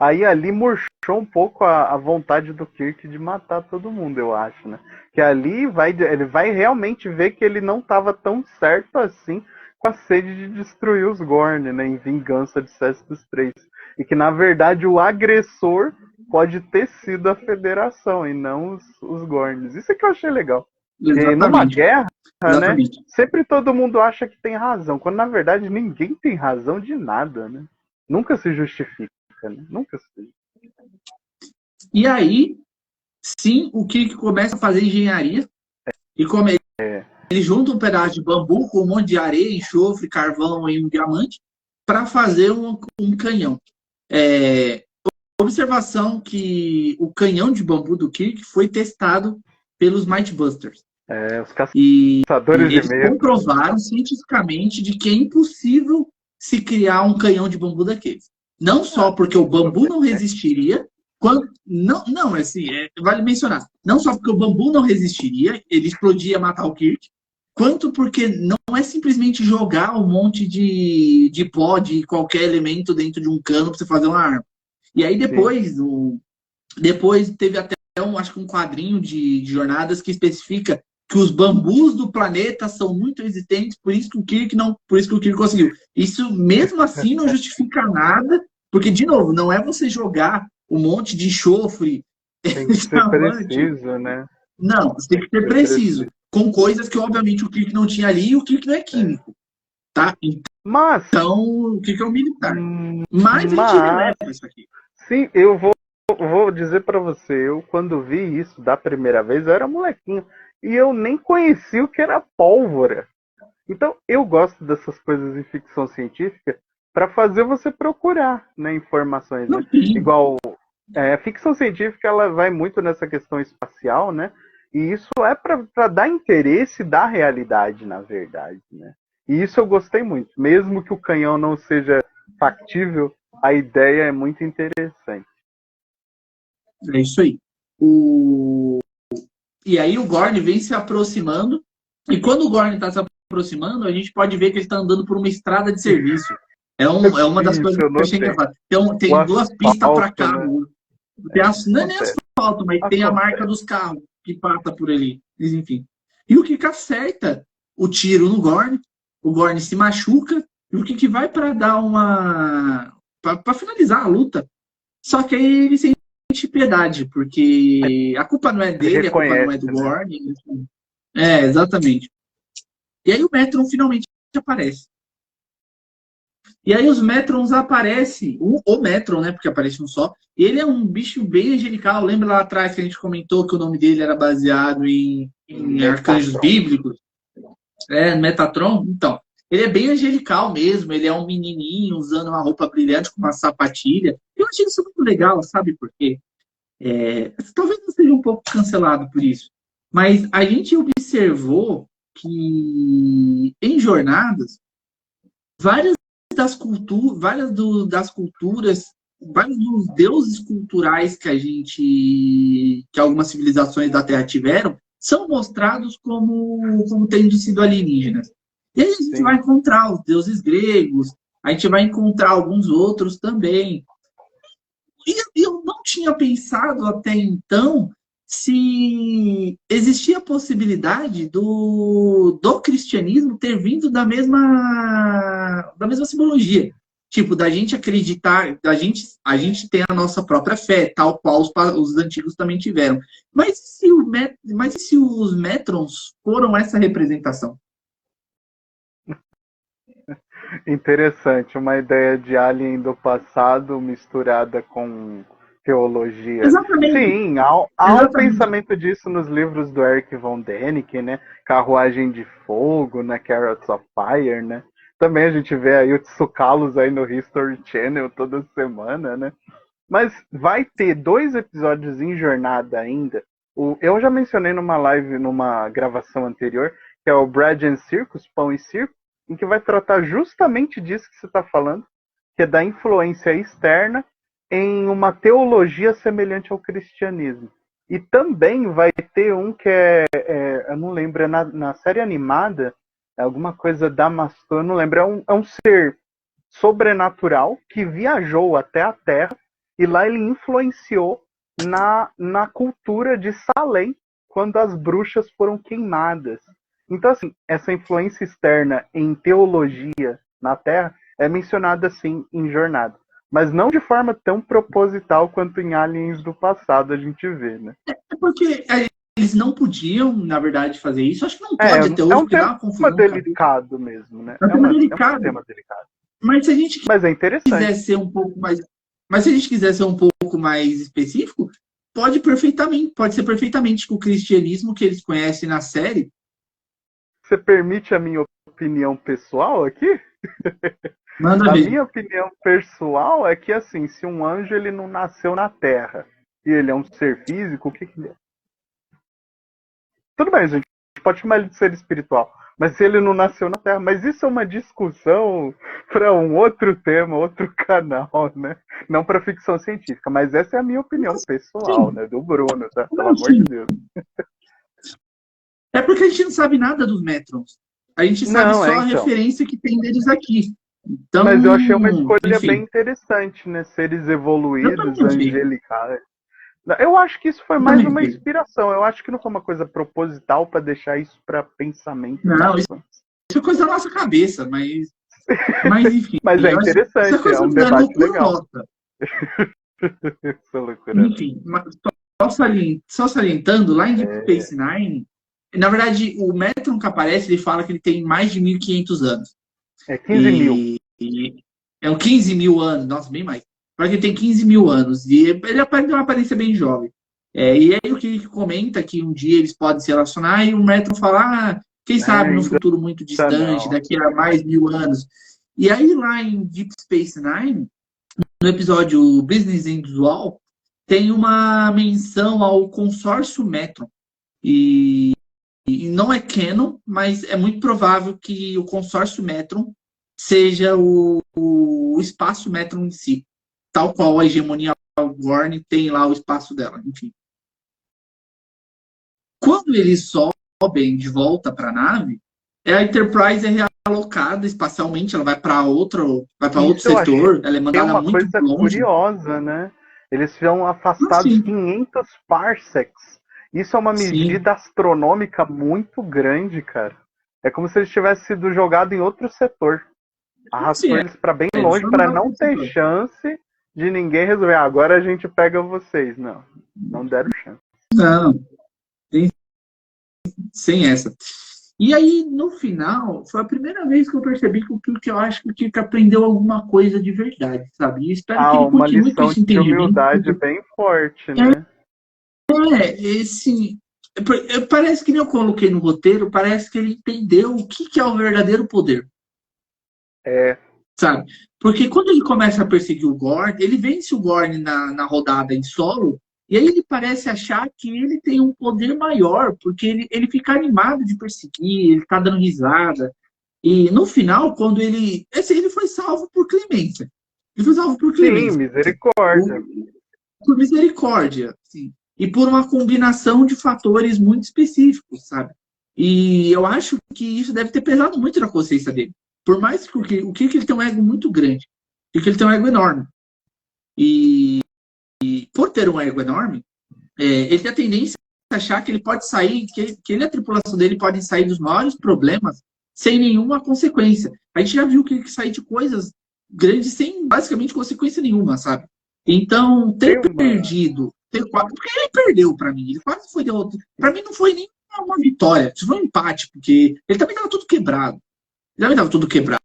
Aí ali murchou um pouco a vontade do Kirk de matar todo mundo, eu acho, né? Que ali ele vai realmente ver que ele não estava tão certo assim com a sede de destruir os Gorn, né? Em vingança de Cestus 3. E que, na verdade, o agressor pode ter sido a Federação e não os Gorns. Isso é que eu achei legal. Porque numa guerra, né? Sempre todo mundo acha que tem razão, quando na verdade ninguém tem razão de nada, né? Nunca se justifica. Nunca sei. E aí, sim, o Kirk começa a fazer engenharia e ele junta um pedaço de bambu com um monte de areia, enxofre, carvão e um diamante para fazer um canhão. Observação que o canhão de bambu do Kirk foi testado pelos Might Busters. Os caçadores de eles meia comprovaram cientificamente de que é impossível se criar um canhão de bambu daqueles. Não só porque o bambu não resistiria, vale mencionar, não só porque o bambu não resistiria, ele explodia e matar o Kirk, quanto porque não é simplesmente jogar um monte de pó, de qualquer elemento dentro de um cano para você fazer uma arma. E aí depois teve até acho que um quadrinho de jornadas que especifica que os bambus do planeta são muito resistentes, por isso que o Kirk conseguiu. Isso mesmo assim não justifica nada. Porque, de novo, não é você jogar um monte de enxofre. Tem que ser preciso, né? Não, você tem que ser preciso. Com coisas que, obviamente, o Kirk não tinha ali e o Kirk não é químico. Tá? Então, o Kirk é um militar. Mas a gente releva isso aqui. Sim, eu vou dizer pra você, eu quando vi isso da primeira vez, eu era molequinho. E eu nem conhecia o que era pólvora. Então, eu gosto dessas coisas em ficção científica para fazer você procurar, né, informações, né? Igual a ficção científica, ela vai muito nessa questão espacial, né? E isso é para dar interesse da realidade, na verdade, né? E isso eu gostei muito. Mesmo que o canhão não seja factível, a ideia é muito interessante. É isso aí. E aí o Gorn vem se aproximando, e quando o Gorn está se aproximando, a gente pode ver que ele está andando por uma estrada de serviço. É uma das coisas que eu achei engraçado. Tem duas pistas para carro. Né? Não é nem asfalto, mas tem a marca dos carros que passa por ali. Mas, enfim. E o Kirk acerta o tiro no Gorn. O Gorn se machuca. E o Kirk vai para dar para finalizar a luta. Só que aí ele sente piedade, porque a culpa não é dele, a culpa não é do Gorn. Exatamente. E aí o Metron finalmente aparece. E aí os Metrons aparecem, o Metron, né, porque aparece um só, ele é um bicho bem angelical. Lembra lá atrás que a gente comentou que o nome dele era baseado em arcanjos bíblicos? Metatron. Então, ele é bem angelical mesmo, ele é um menininho usando uma roupa brilhante com uma sapatilha. Eu achei isso muito legal, sabe por quê? Talvez eu seja um pouco cancelado por isso, mas a gente observou que em jornadas, vários dos deuses culturais que algumas civilizações da Terra tiveram, são mostrados como tendo sido alienígenas. E aí a gente vai encontrar os deuses gregos, a gente vai encontrar alguns outros também. E eu não tinha pensado até então se existia a possibilidade do cristianismo ter vindo da mesma simbologia. Tipo, da gente acreditar, a gente tem a nossa própria fé, tal qual os antigos também tiveram. Mas se os Metrons foram essa representação? Interessante, uma ideia de alien do passado misturada com teologia. Exatamente. Sim, há um pensamento disso nos livros do Eric von Däniken, né? Carruagem de Fogo, né? Chariots of Fire, né? Também a gente vê aí o Tsukalos aí no History Channel toda semana, né? Mas vai ter 2 episódios em jornada ainda. Eu já mencionei numa live, numa gravação anterior, que é o Bread and Circus, Pão e Circo, em que vai tratar justamente disso que você está falando, que é da influência externa em uma teologia semelhante ao cristianismo. E também vai ter um que eu não lembro, na série animada, alguma coisa Damastor, eu não lembro, é um ser sobrenatural que viajou até a Terra e lá ele influenciou na cultura de Salem quando as bruxas foram queimadas. Então, assim, essa influência externa em teologia na Terra é mencionada, assim, em Jornada. Mas não de forma tão proposital quanto em Aliens do passado a gente vê, né? É porque eles não podiam, na verdade, fazer isso. Acho que não pode até hoje, porque dá uma confusão. É um tema delicado mesmo, né? É um tema delicado. Mas se a gente Mas é interessante. quiser ser um pouco mais... Mas se a gente quiser ser um pouco mais específico, pode ser perfeitamente que o cristianismo que eles conhecem na série... Você permite a minha opinião pessoal aqui? Manda ver. A minha opinião pessoal é que, assim, se um anjo ele não nasceu na Terra e ele é um ser físico, o que ele é? Tudo bem, gente, pode chamar ele de ser espiritual, mas se ele não nasceu na Terra, mas isso é uma discussão para um outro tema, outro canal, né? Não para ficção científica, mas essa é a minha opinião pessoal, né? Do Bruno, tá? Pelo amor de Deus. É porque a gente não sabe nada dos Metrons. A gente sabe só a referência que tem deles aqui. Então, mas eu achei uma escolha bem interessante, né? Seres evoluídos, angelicais. Eu acho que isso foi mais uma inspiração. Eu acho que não foi uma coisa proposital para deixar isso para pensamento. Não, isso é coisa da nossa cabeça, mas enfim. Mas é interessante, é um debate legal. Enfim, só salientando, lá em Deep Space Nine, na verdade, o Metron que aparece, ele fala que ele tem mais de 1.500 anos. É 15 mil. É 15 mil anos, nossa, bem mais. Para que ele tem 15 mil anos. E ele tem uma aparência bem jovem. E aí o que comenta que um dia eles podem se relacionar e o Metron fala, quem sabe no futuro muito distante, daqui a mais 1.000 anos. E aí lá em Deep Space Nine, no episódio Business Usual, tem uma menção ao consórcio Metron. E não é canon, mas é muito provável que o consórcio Metron seja o espaço Metron em si. Tal qual a hegemonia Gorn tem lá o espaço dela, enfim. Quando eles sobem de volta para a nave, a Enterprise é realocada espacialmente, ela vai para outro setor, ela é mandada muito longe. É uma coisa curiosa, né? Eles são afastados 500 parsecs. Isso é uma medida astronômica muito grande, cara. É como se eles tivessem sido jogados em outro setor. Arrastou eles para bem longe para não ter chance de ninguém resolver. Agora a gente pega vocês. Não deram chance. Não. Sem essa. E aí, no final, foi a primeira vez que eu percebi que eu acho que o Kirk aprendeu alguma coisa de verdade, sabe? E espero que ele uma continue lição com esse de humildade bem forte, né? Parece que nem eu coloquei no roteiro, parece que ele entendeu o que é o verdadeiro poder. Sabe? Porque quando ele começa a perseguir o Gorn, ele vence o Gorn na rodada em solo, e aí ele parece achar que ele tem um poder maior, porque ele fica animado de perseguir, ele tá dando risada. E no final, quando ele foi salvo por clemência. Ele foi salvo por clemência. Sim, misericórdia. Por misericórdia, sim. E por uma combinação de fatores muito específicos, sabe? E eu acho que isso deve ter pesado muito na consciência dele. Por mais que o Kirk ele tem um ego muito grande. O Kirk ele tem um ego enorme. E por ter um ego enorme, ele tem a tendência achar que ele pode sair, que ele e a tripulação dele podem sair dos maiores problemas sem nenhuma consequência. A gente já viu que ele sai de coisas grandes sem basicamente consequência nenhuma, sabe? Então, ter perdido, porque ele perdeu pra mim, ele quase foi derrotado. Pra mim não foi nem uma vitória, foi um empate, porque ele também tava tudo quebrado. Ele também tava tudo quebrado.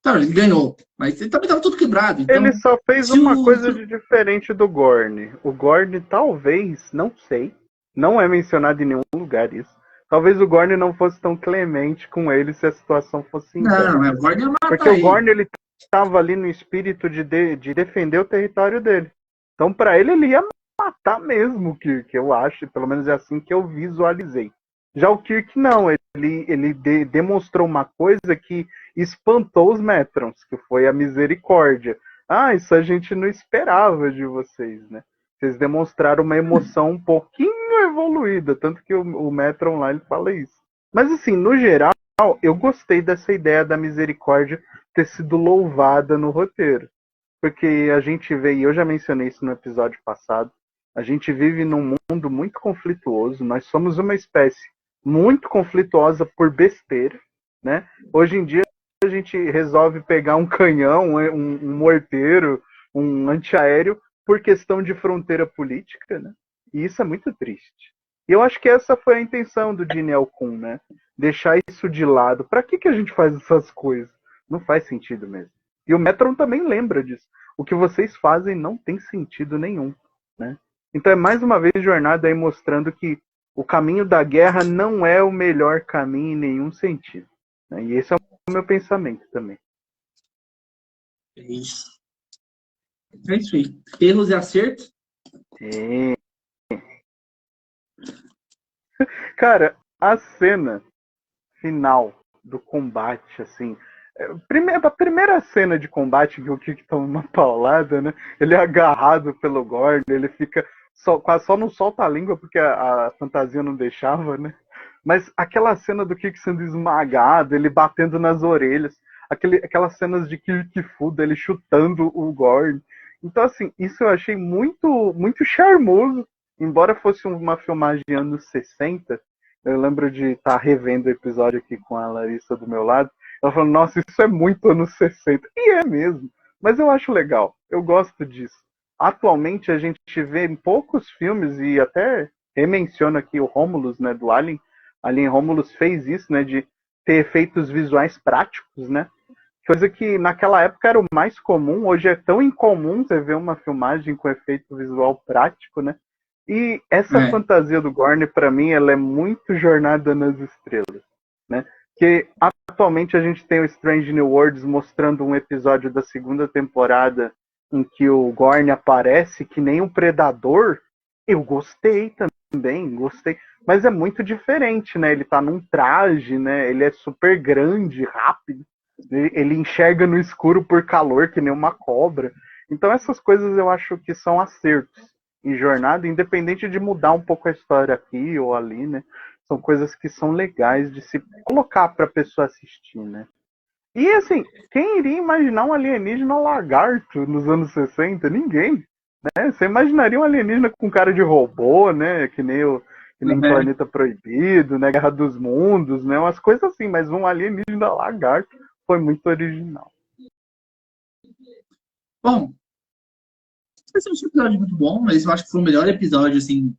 Tá, ele ganhou, mas ele também tava tudo quebrado. Então, ele só fez uma coisa de diferente do Gorn. O Gorn talvez, não sei, não é mencionado em nenhum lugar isso. Talvez o Gorn não fosse tão clemente com ele se a situação fosse inversa. Não, o Gorn ia matar porque o Gorn, ele estava ali no espírito de defender o território dele. Então, para ele ia matar mesmo, que eu acho, pelo menos é assim que eu visualizei. Já o Kirk não, ele demonstrou uma coisa que espantou os Metrons, que foi a misericórdia. Ah, isso a gente não esperava de vocês, né? Vocês demonstraram uma emoção um pouquinho evoluída, tanto que o Metron lá ele fala isso. Mas assim, no geral, eu gostei dessa ideia da misericórdia ter sido louvada no roteiro. Porque a gente vê, e eu já mencionei isso no episódio passado, a gente vive num mundo muito conflituoso, nós somos uma espécie muito conflituosa por besteira, né? Hoje em dia a gente resolve pegar um canhão, um morteiro, um antiaéreo por questão de fronteira política, né? E isso é muito triste. E eu acho que essa foi a intenção do Gene Elcun, né? Deixar isso de lado. Para que a gente faz essas coisas? Não faz sentido mesmo. E o Metron também lembra disso. O que vocês fazem não tem sentido nenhum, né? Então é mais uma vez jornada aí mostrando que o caminho da guerra não é o melhor caminho em nenhum sentido, né? E esse é o meu pensamento também. É isso. É isso aí. Erros e acertos? É. Cara, a cena final do combate, assim... A primeira cena de combate que o Kirk toma uma paulada, né? Ele é agarrado pelo Gorn, ele fica... quase só não solta a língua porque a fantasia não deixava, né? Mas aquela cena do Kirk sendo esmagado, ele batendo nas orelhas, aquelas cenas de Kirk Fuda, ele chutando o Gorn. Então, assim, isso eu achei muito, muito charmoso. Embora fosse uma filmagem de anos 60, eu lembro de estar revendo o episódio aqui com a Larissa do meu lado. Ela falou, nossa, isso é muito anos 60. E é mesmo. Mas eu acho legal. Eu gosto disso. Atualmente a gente vê em poucos filmes, e até remenciona aqui o Romulus, né, do Alien. Alien Romulus fez isso, né, de ter efeitos visuais práticos, né? Coisa que naquela época era o mais comum. Hoje é tão incomum você ver uma filmagem com efeito visual prático, né? E essa fantasia do Gorn, pra mim, ela é muito Jornada nas Estrelas, né? Que atualmente a gente tem o Strange New Worlds mostrando um episódio da segunda temporada em que o Gorn aparece que nem um predador. Eu gostei também, gostei. Mas é muito diferente, né? Ele tá num traje, né? Ele é super grande, rápido. Ele enxerga no escuro por calor, que nem uma cobra. Então essas coisas eu acho que são acertos em Jornada, independente de mudar um pouco a história aqui ou ali, né? São coisas que são legais de se colocar para a pessoa assistir, né? E assim, quem iria imaginar um alienígena lagarto nos anos 60? Ninguém, né? Você imaginaria um alienígena com cara de robô, né? Que nem Planeta Proibido, né? Guerra dos Mundos, né? Umas coisas assim, mas um alienígena lagarto foi muito original. Bom, esse é um episódio muito bom, mas eu acho que foi o melhor episódio, assim,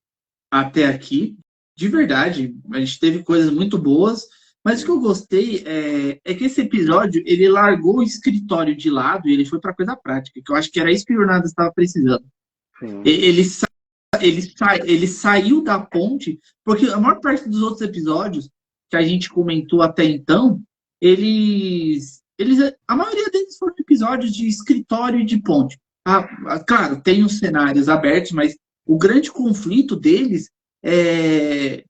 até aqui. De verdade, a gente teve coisas muito boas, mas o que eu gostei é que esse episódio, ele largou o escritório de lado e ele foi para coisa prática, que eu acho que era isso que o Jornada estava precisando. Sim. Ele saiu da ponte, porque a maior parte dos outros episódios que a gente comentou até então, a maioria deles foram episódios de escritório e de ponte. Claro, tem os cenários abertos, mas o grande conflito deles é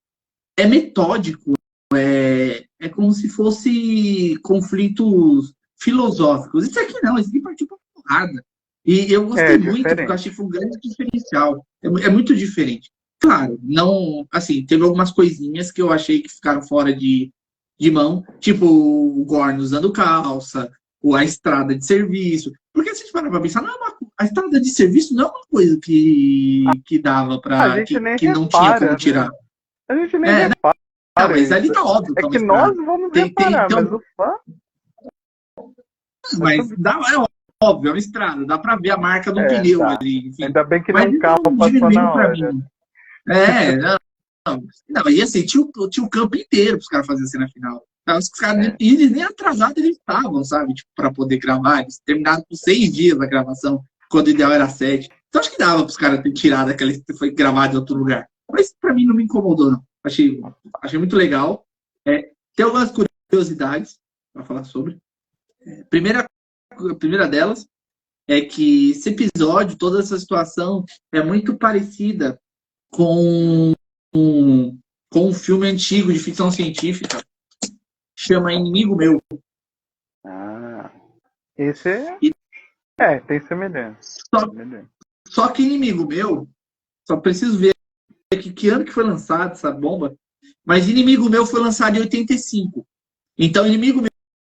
metódico, é como se fosse conflitos filosóficos. Isso aqui não, isso aqui partiu para porrada. E eu gostei muito, porque eu achei que foi um grande diferencial. É muito diferente. Claro, não, assim, teve algumas coisinhas que eu achei que ficaram fora de mão, tipo o Gorn usando calça, ou a estrada de serviço. Porque se a gente parar para pensar, não é uma coisa a estrada de serviço não é uma coisa que dava pra. Que não tinha como tirar. A gente nem Não, repara. mas ali tá óbvio. É que nós vamos reparar, mas o fã. Mas é óbvio, é uma estrada, dá pra ver a marca do pneu ali. Enfim. Ainda bem que não carro passou na hora. Não, e assim, tinha o campo inteiro pros caras fazerem cena final. Os caras, eles nem atrasados eles estavam, sabe? Tipo, pra poder gravar. Eles terminaram com 6 dias a gravação, quando o ideal era 7. Então acho que dava pros caras terem tirado aquela que foi gravada em outro lugar. Mas pra mim não me incomodou, não. Achei muito legal. Tem algumas curiosidades pra falar sobre. A primeira delas é que esse episódio, toda essa situação, é muito parecida com um filme antigo de ficção científica, chama Inimigo Meu. Esse tem semelhança. Só que Inimigo Meu, só preciso ver que ano que foi lançado essa bomba, mas Inimigo Meu foi lançado em 85. Então Inimigo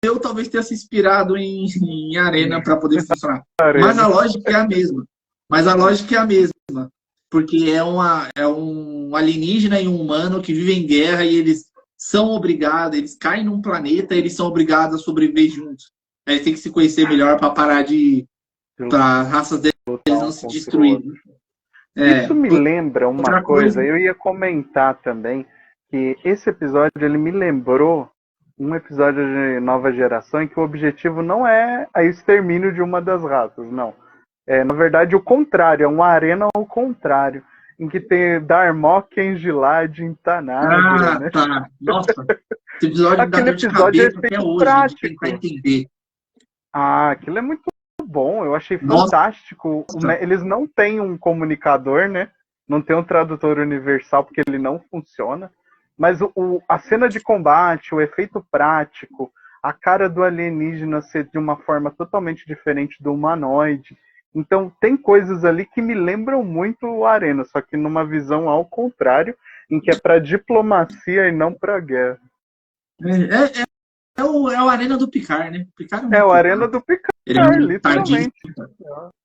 Meu talvez tenha se inspirado em Arena para poder funcionar. Mas a lógica é a mesma. Porque é um alienígena e um humano que vivem em guerra e eles são obrigados, eles caem num planeta e eles são obrigados a sobreviver juntos. Eles têm que se conhecer melhor para parar para as raças deles não se destruírem. Isso me lembra uma coisa, eu ia comentar também, que esse episódio ele me lembrou um episódio de Nova Geração em que o objetivo não é o extermínio de uma das raças, não. Na verdade, o contrário, é uma arena ao contrário, em que tem Darmok, Engilad, Intanad. Né? Tá. Nossa, esse episódio Aquele dá dor de episódio cabeça até hoje, prático. de tentar entender. Aquilo é muito bom, eu achei fantástico. Eles não têm um comunicador, né? Não tem um tradutor universal, porque ele não funciona. Mas a cena de combate, o efeito prático, a cara do alienígena ser de uma forma totalmente diferente do humanoide. Então, tem coisas ali que me lembram muito o Arena, só que numa visão ao contrário, em que é para diplomacia e não para guerra. É o Arena do Picard, né? O Arena do Picard, ele é um literalmente.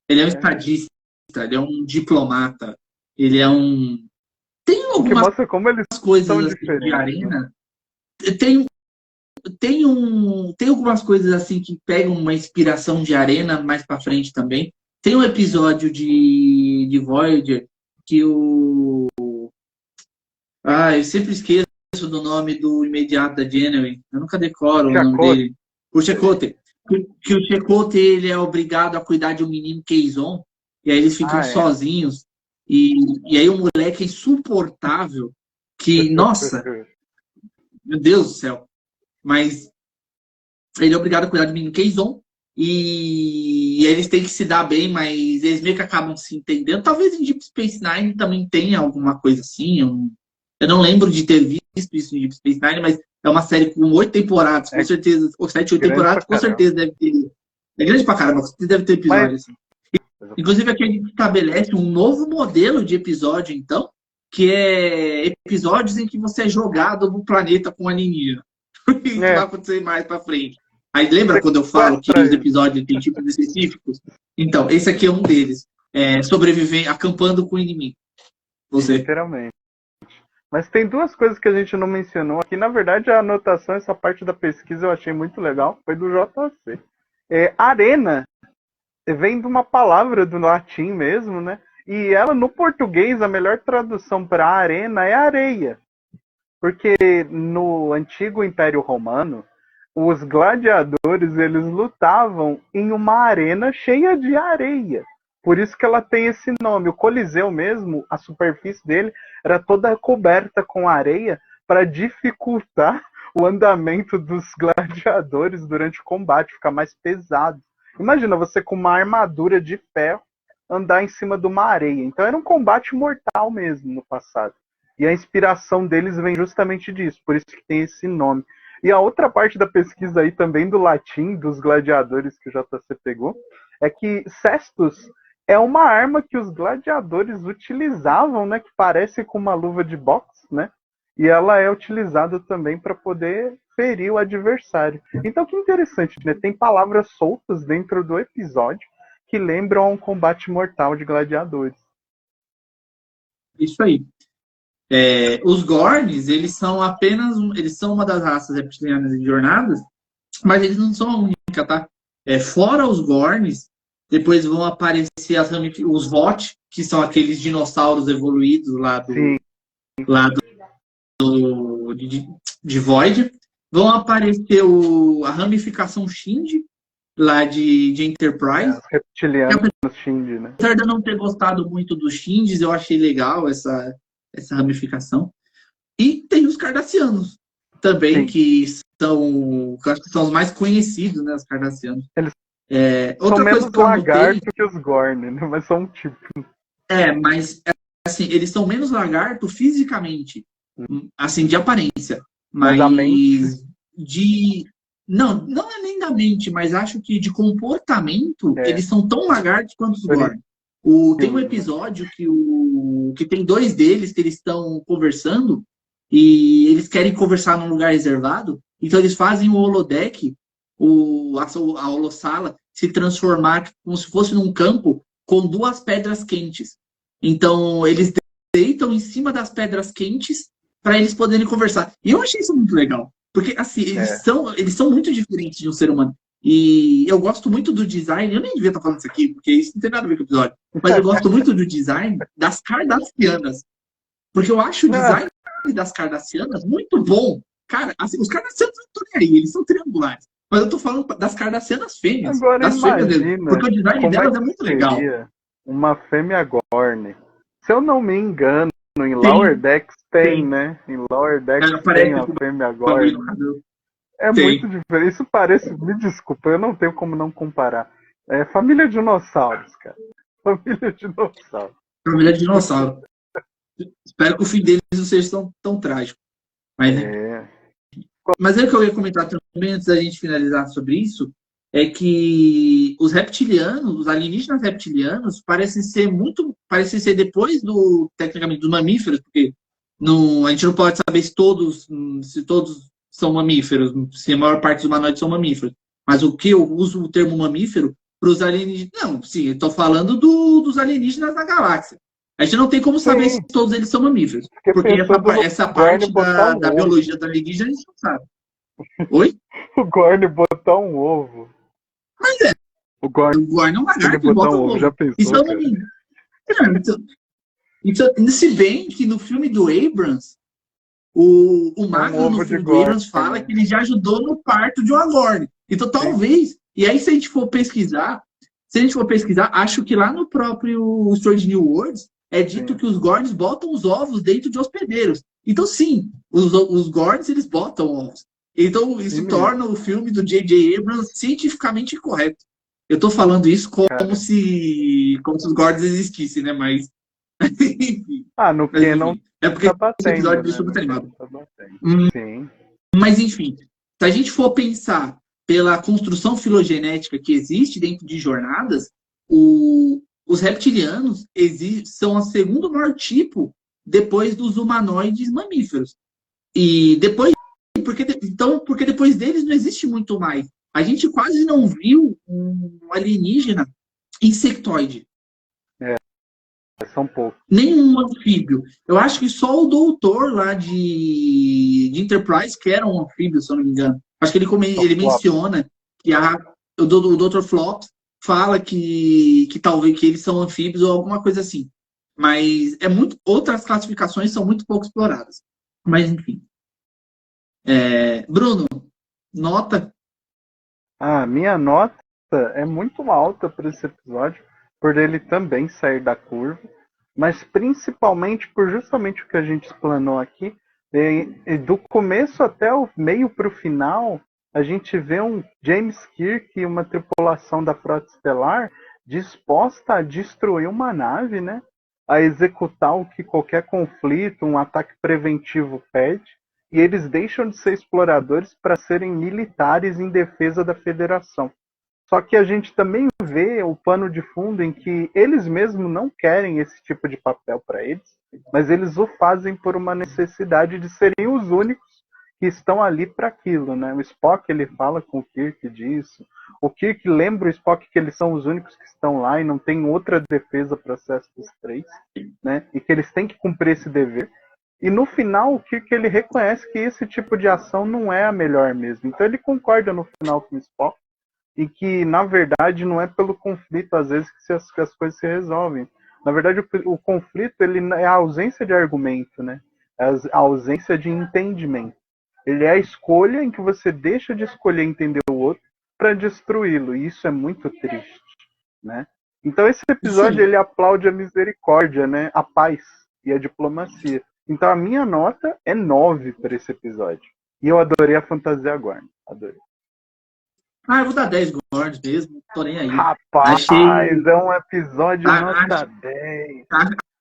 Ele é um estadista, ele é um diplomata, ele é um... Tem algumas que mostra como eles coisas são assim, diferentes. de Arena. Tem algumas coisas assim que pegam uma inspiração de Arena mais pra frente também. Tem um episódio de Voyager que eu sempre esqueço do nome do imediato da Janeway. Eu nunca decoro o nome dele. O Chakotay. Que o Chakotay, ele é obrigado a cuidar de um menino Kazon. E aí eles ficam sozinhos. E aí o moleque é insuportável. Que, nossa, meu Deus do céu. Mas ele é obrigado a cuidar do menino Kazon. E eles têm que se dar bem, mas eles meio que acabam se entendendo. Talvez em Deep Space Nine também tenha alguma coisa assim. Eu não lembro de ter visto isso em Deep Space Nine, mas é uma série com 8 temporadas, com certeza. Ou 7, 8 temporadas, com certeza deve ter. É grande pra caramba, deve ter episódio assim. Inclusive aqui a gente estabelece um novo modelo de episódio, então, que é episódios em que você é jogado no planeta com alienígena. Isso vai acontecer mais pra frente. Aí lembra quando eu falo que os episódios têm tipos específicos? Então, esse aqui é um deles. Sobreviver acampando com o inimigo. Literalmente. Mas tem duas coisas que a gente não mencionou aqui. Na verdade, a anotação, essa parte da pesquisa eu achei muito legal. Foi do JC. Arena vem de uma palavra do latim mesmo, né? E ela, no português, a melhor tradução para arena é areia. Porque no antigo Império Romano, os gladiadores, eles lutavam em uma arena cheia de areia. Por isso que ela tem esse nome. O Coliseu mesmo, a superfície dele era toda coberta com areia para dificultar o andamento dos gladiadores durante o combate, ficar mais pesado. Imagina você com uma armadura de ferro andar em cima de uma areia. Então era um combate mortal mesmo no passado. E a inspiração deles vem justamente disso, por isso que tem esse nome. E a outra parte da pesquisa aí também do latim, dos gladiadores que o JC pegou, é que cestus é uma arma que os gladiadores utilizavam, né, que parece com uma luva de boxe, né? E ela é utilizada também para poder ferir o adversário. Então que interessante, né? Tem palavras soltas dentro do episódio que lembram um combate mortal de gladiadores. Isso aí. Os Gorns, eles são uma das raças reptilianas de jornadas, mas eles não são a única, tá? Fora os Gorns, depois vão aparecer os Vought, que são aqueles dinossauros evoluídos de Void. Vão aparecer a ramificação Shinji, lá de Enterprise. Os reptilianos Shinji, né? Apesar de eu não ter gostado muito dos Shindis, eu achei legal essa ramificação. E tem os Cardassianos também, que eu acho que são os mais conhecidos, né? Os Cardassianos. Eles outra são menos coisa que eu lagarto notei, que os Gorn, né? Mas são um tipo. mas assim, eles são menos lagarto fisicamente, assim, de aparência. Mas a mente? Não é nem da mente, mas acho que de comportamento, eles são tão lagartos quanto os Gorn. Tem um episódio que tem dois deles que eles estão conversando e eles querem conversar num lugar reservado, então eles fazem o holodeck, a holossala, se transformar como se fosse num campo com duas pedras quentes. Então eles deitam em cima das pedras quentes para eles poderem conversar. E eu achei isso muito legal, porque assim, eles são muito diferentes de um ser humano. E eu gosto muito do design, eu nem devia estar falando isso aqui, porque isso não tem nada a ver com o episódio, mas eu gosto muito do design das Cardassianas, porque eu acho o design das Cardassianas muito bom. Cara, assim, os Cardassianos não estão nem aí, eles são triangulares, mas eu tô falando das Cardassianas fêmeas, Agora das fêmeas imagina deles, porque o design delas é muito legal. Uma fêmea Gorn. Se eu não me engano, em Lower Decks tem, né? Em Lower Decks tem a fêmea Gorn. Muito diferente. Isso parece... Me desculpa, eu não tenho como não comparar. Família dinossauros, cara. Família dinossauro. Família dinossauro. Espero que o fim deles não seja tão trágico. Mas o que eu ia comentar também, antes da gente finalizar sobre isso, é que os reptilianos, os alienígenas reptilianos, parecem ser depois tecnicamente, dos mamíferos, porque a gente não pode saber se todos são mamíferos, se a maior parte dos humanoides são mamíferos. Mas o que eu uso o termo mamífero para os alienígenas... Não, sim, eu estou falando dos alienígenas da galáxia. A gente não tem como saber se todos eles são mamíferos. Porque essa parte da biologia do alienígena a gente não sabe. Oi? O Gorn botar um ovo. Mas o Gorn é um lagarto e bota um ovo. Já pensou, isso eu não... Se bem que no filme do Abrams, o Magno no filme do Abrams fala que ele já ajudou no parto de uma Gorn. Então talvez... E aí se a gente for pesquisar, acho que lá no próprio Strange New Worlds é dito que os Gorns botam os ovos dentro de hospedeiros. Então sim, os Gorns eles botam ovos. Então isso torna o filme do J.J. Abrams cientificamente incorreto. Eu tô falando isso como se os Gorns existissem, né? Mas... no que não... É porque esse episódio deixou muito animado. Mas enfim, se a gente for pensar pela construção filogenética que existe dentro de jornadas, os reptilianos são o segundo maior tipo depois dos humanoides mamíferos. E depois, porque depois deles não existe muito mais. A gente quase não viu um alienígena insectoide. São poucos. Nenhum anfíbio. Eu acho que só o doutor lá de Enterprise, que era um anfíbio, se eu não me engano. Acho que ele menciona que o Dr. Flops fala que talvez que eles são anfíbios ou alguma coisa assim. Mas outras classificações são muito pouco exploradas. Mas, enfim. Bruno, nota? Minha nota é muito alta para esse episódio, por ele também sair da curva, mas principalmente por justamente o que a gente explanou aqui, do começo até o meio para o final, a gente vê um James Kirk e uma tripulação da Frota Estelar disposta a destruir uma nave, né? A executar o que qualquer conflito, um ataque preventivo pede, e eles deixam de ser exploradores para serem militares em defesa da Federação. Só que a gente também vê o pano de fundo em que eles mesmos não querem esse tipo de papel para eles, mas eles o fazem por uma necessidade de serem os únicos que estão ali para aquilo, né? O Spock, ele fala com o Kirk disso. O Kirk lembra o Spock que eles são os únicos que estão lá e não tem outra defesa para o acesso dos três, né? E que eles têm que cumprir esse dever. E no final, o Kirk, ele reconhece que esse tipo de ação não é a melhor mesmo. Então ele concorda no final com o Spock e que, na verdade, não é pelo conflito, às vezes, que as coisas se resolvem. Na verdade, o conflito ele é a ausência de argumento, né? É a ausência de entendimento. Ele é a escolha em que você deixa de escolher entender o outro para destruí-lo. E isso é muito triste, né? Então esse episódio ele aplaude a misericórdia, né? A paz e a diplomacia. Então a minha nota é 9 para esse episódio. E eu adorei a Fantasia Gorn. Adorei. Eu vou dar 10 Gords mesmo. Tô nem aí. Rapaz, é um episódio nota 10.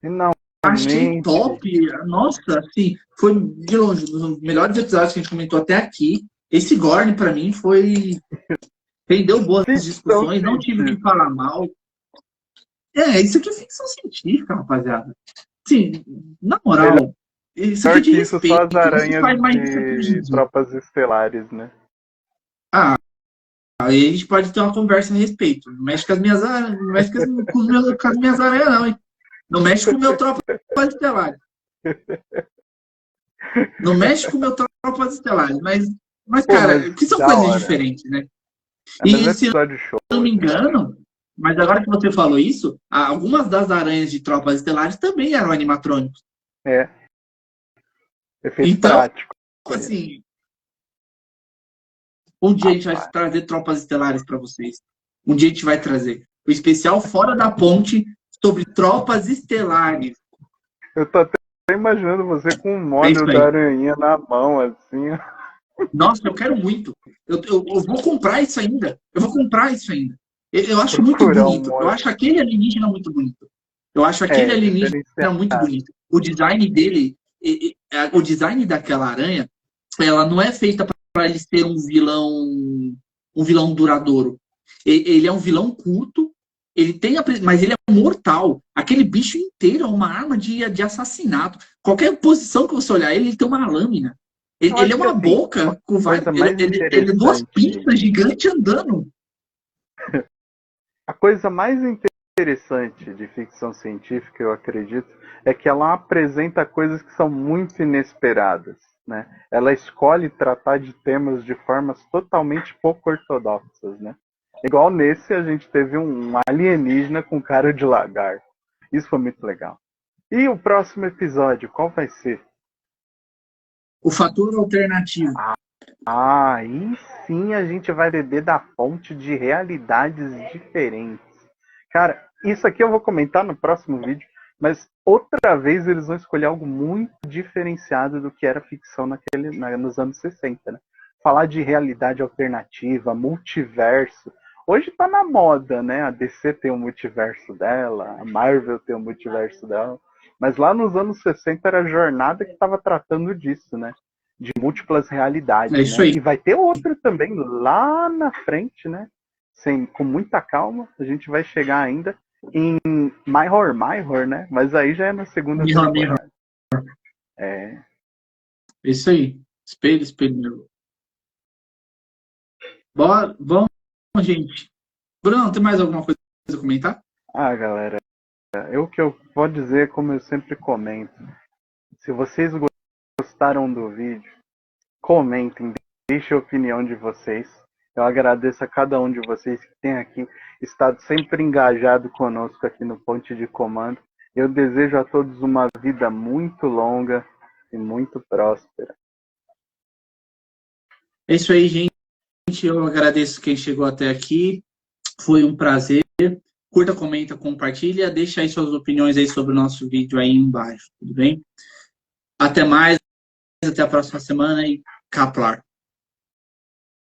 Não. Achei top. Nossa, assim, foi de longe um dos melhores episódios que a gente comentou até aqui. Esse Gorn, pra mim, rendeu boas discussões, não tive que falar mal. Isso aqui é ficção científica, rapaziada. Sim, na moral, isso aqui é de respeito. Só as aranhas de Tropas Estelares, né? Aí a gente pode ter uma conversa a respeito. Não mexe com as minhas aranhas, não mexe com as minhas aranhas, não, hein? Não mexe com o meu Tropas Estelares. Não mexe com o meu Tropas Estelares. Mas cara, que são coisas diferentes, né? E se eu não me engano, mas agora que você falou isso, algumas das aranhas de Tropas Estelares também eram animatrônicos. Efeito prático. Assim, um dia a gente vai trazer Tropas Estelares para vocês. Um dia a gente vai trazer o especial Fora da Ponte sobre Tropas Estelares. Eu tô até imaginando você com um modelo da aranha na mão, assim. Nossa, eu quero muito. Eu vou comprar isso ainda. Eu acho muito bonito. Eu acho aquele alienígena muito bonito. Muito bonito. O design dele, o design daquela aranha, ela não é feita para ele ser um vilão duradouro. Ele é um vilão curto. Mas ele é mortal. Aquele bicho inteiro é uma arma de assassinato. Qualquer posição que você olhar, ele tem uma lâmina. Ele é uma boca com várias. Ele é duas pinças gigantes andando. A coisa mais interessante de ficção científica, eu acredito, é que ela apresenta coisas que são muito inesperadas, né? Ela escolhe tratar de temas de formas totalmente pouco ortodoxas, né? Igual nesse, a gente teve um alienígena com cara de lagarto. Isso foi muito legal. E o próximo episódio, qual vai ser? O fator alternativo. Aí sim a gente vai beber da fonte de realidades diferentes. Cara, isso aqui eu vou comentar no próximo vídeo, mas outra vez eles vão escolher algo muito diferenciado do que era ficção nos anos 60, né? Falar de realidade alternativa, multiverso. Hoje tá na moda, né? A DC tem o multiverso dela, a Marvel tem o multiverso dela. Mas lá nos anos 60 era a jornada que estava tratando disso, né? De múltiplas realidades. É isso né? aí. E vai ter outro também lá na frente, né? Com muita calma. A gente vai chegar ainda em Myhor, né? Mas aí já é na segunda temporada. Isso aí. Espelho, meu. Bora, vamos, gente. Bruno, tem mais alguma coisa a comentar? Galera, o que eu vou dizer, como eu sempre comento, se vocês gostaram do vídeo, comentem, deixem a opinião de vocês. Eu agradeço a cada um de vocês que tem aqui estado sempre engajado conosco aqui no Ponte de Comando. Eu desejo a todos uma vida muito longa e muito próspera. É isso aí, gente. Eu agradeço quem chegou até aqui. Foi um prazer. Curta, comenta, compartilha. Deixa aí suas opiniões aí sobre o nosso vídeo aí embaixo. Tudo bem? Até mais. Até a próxima semana e Kaplar.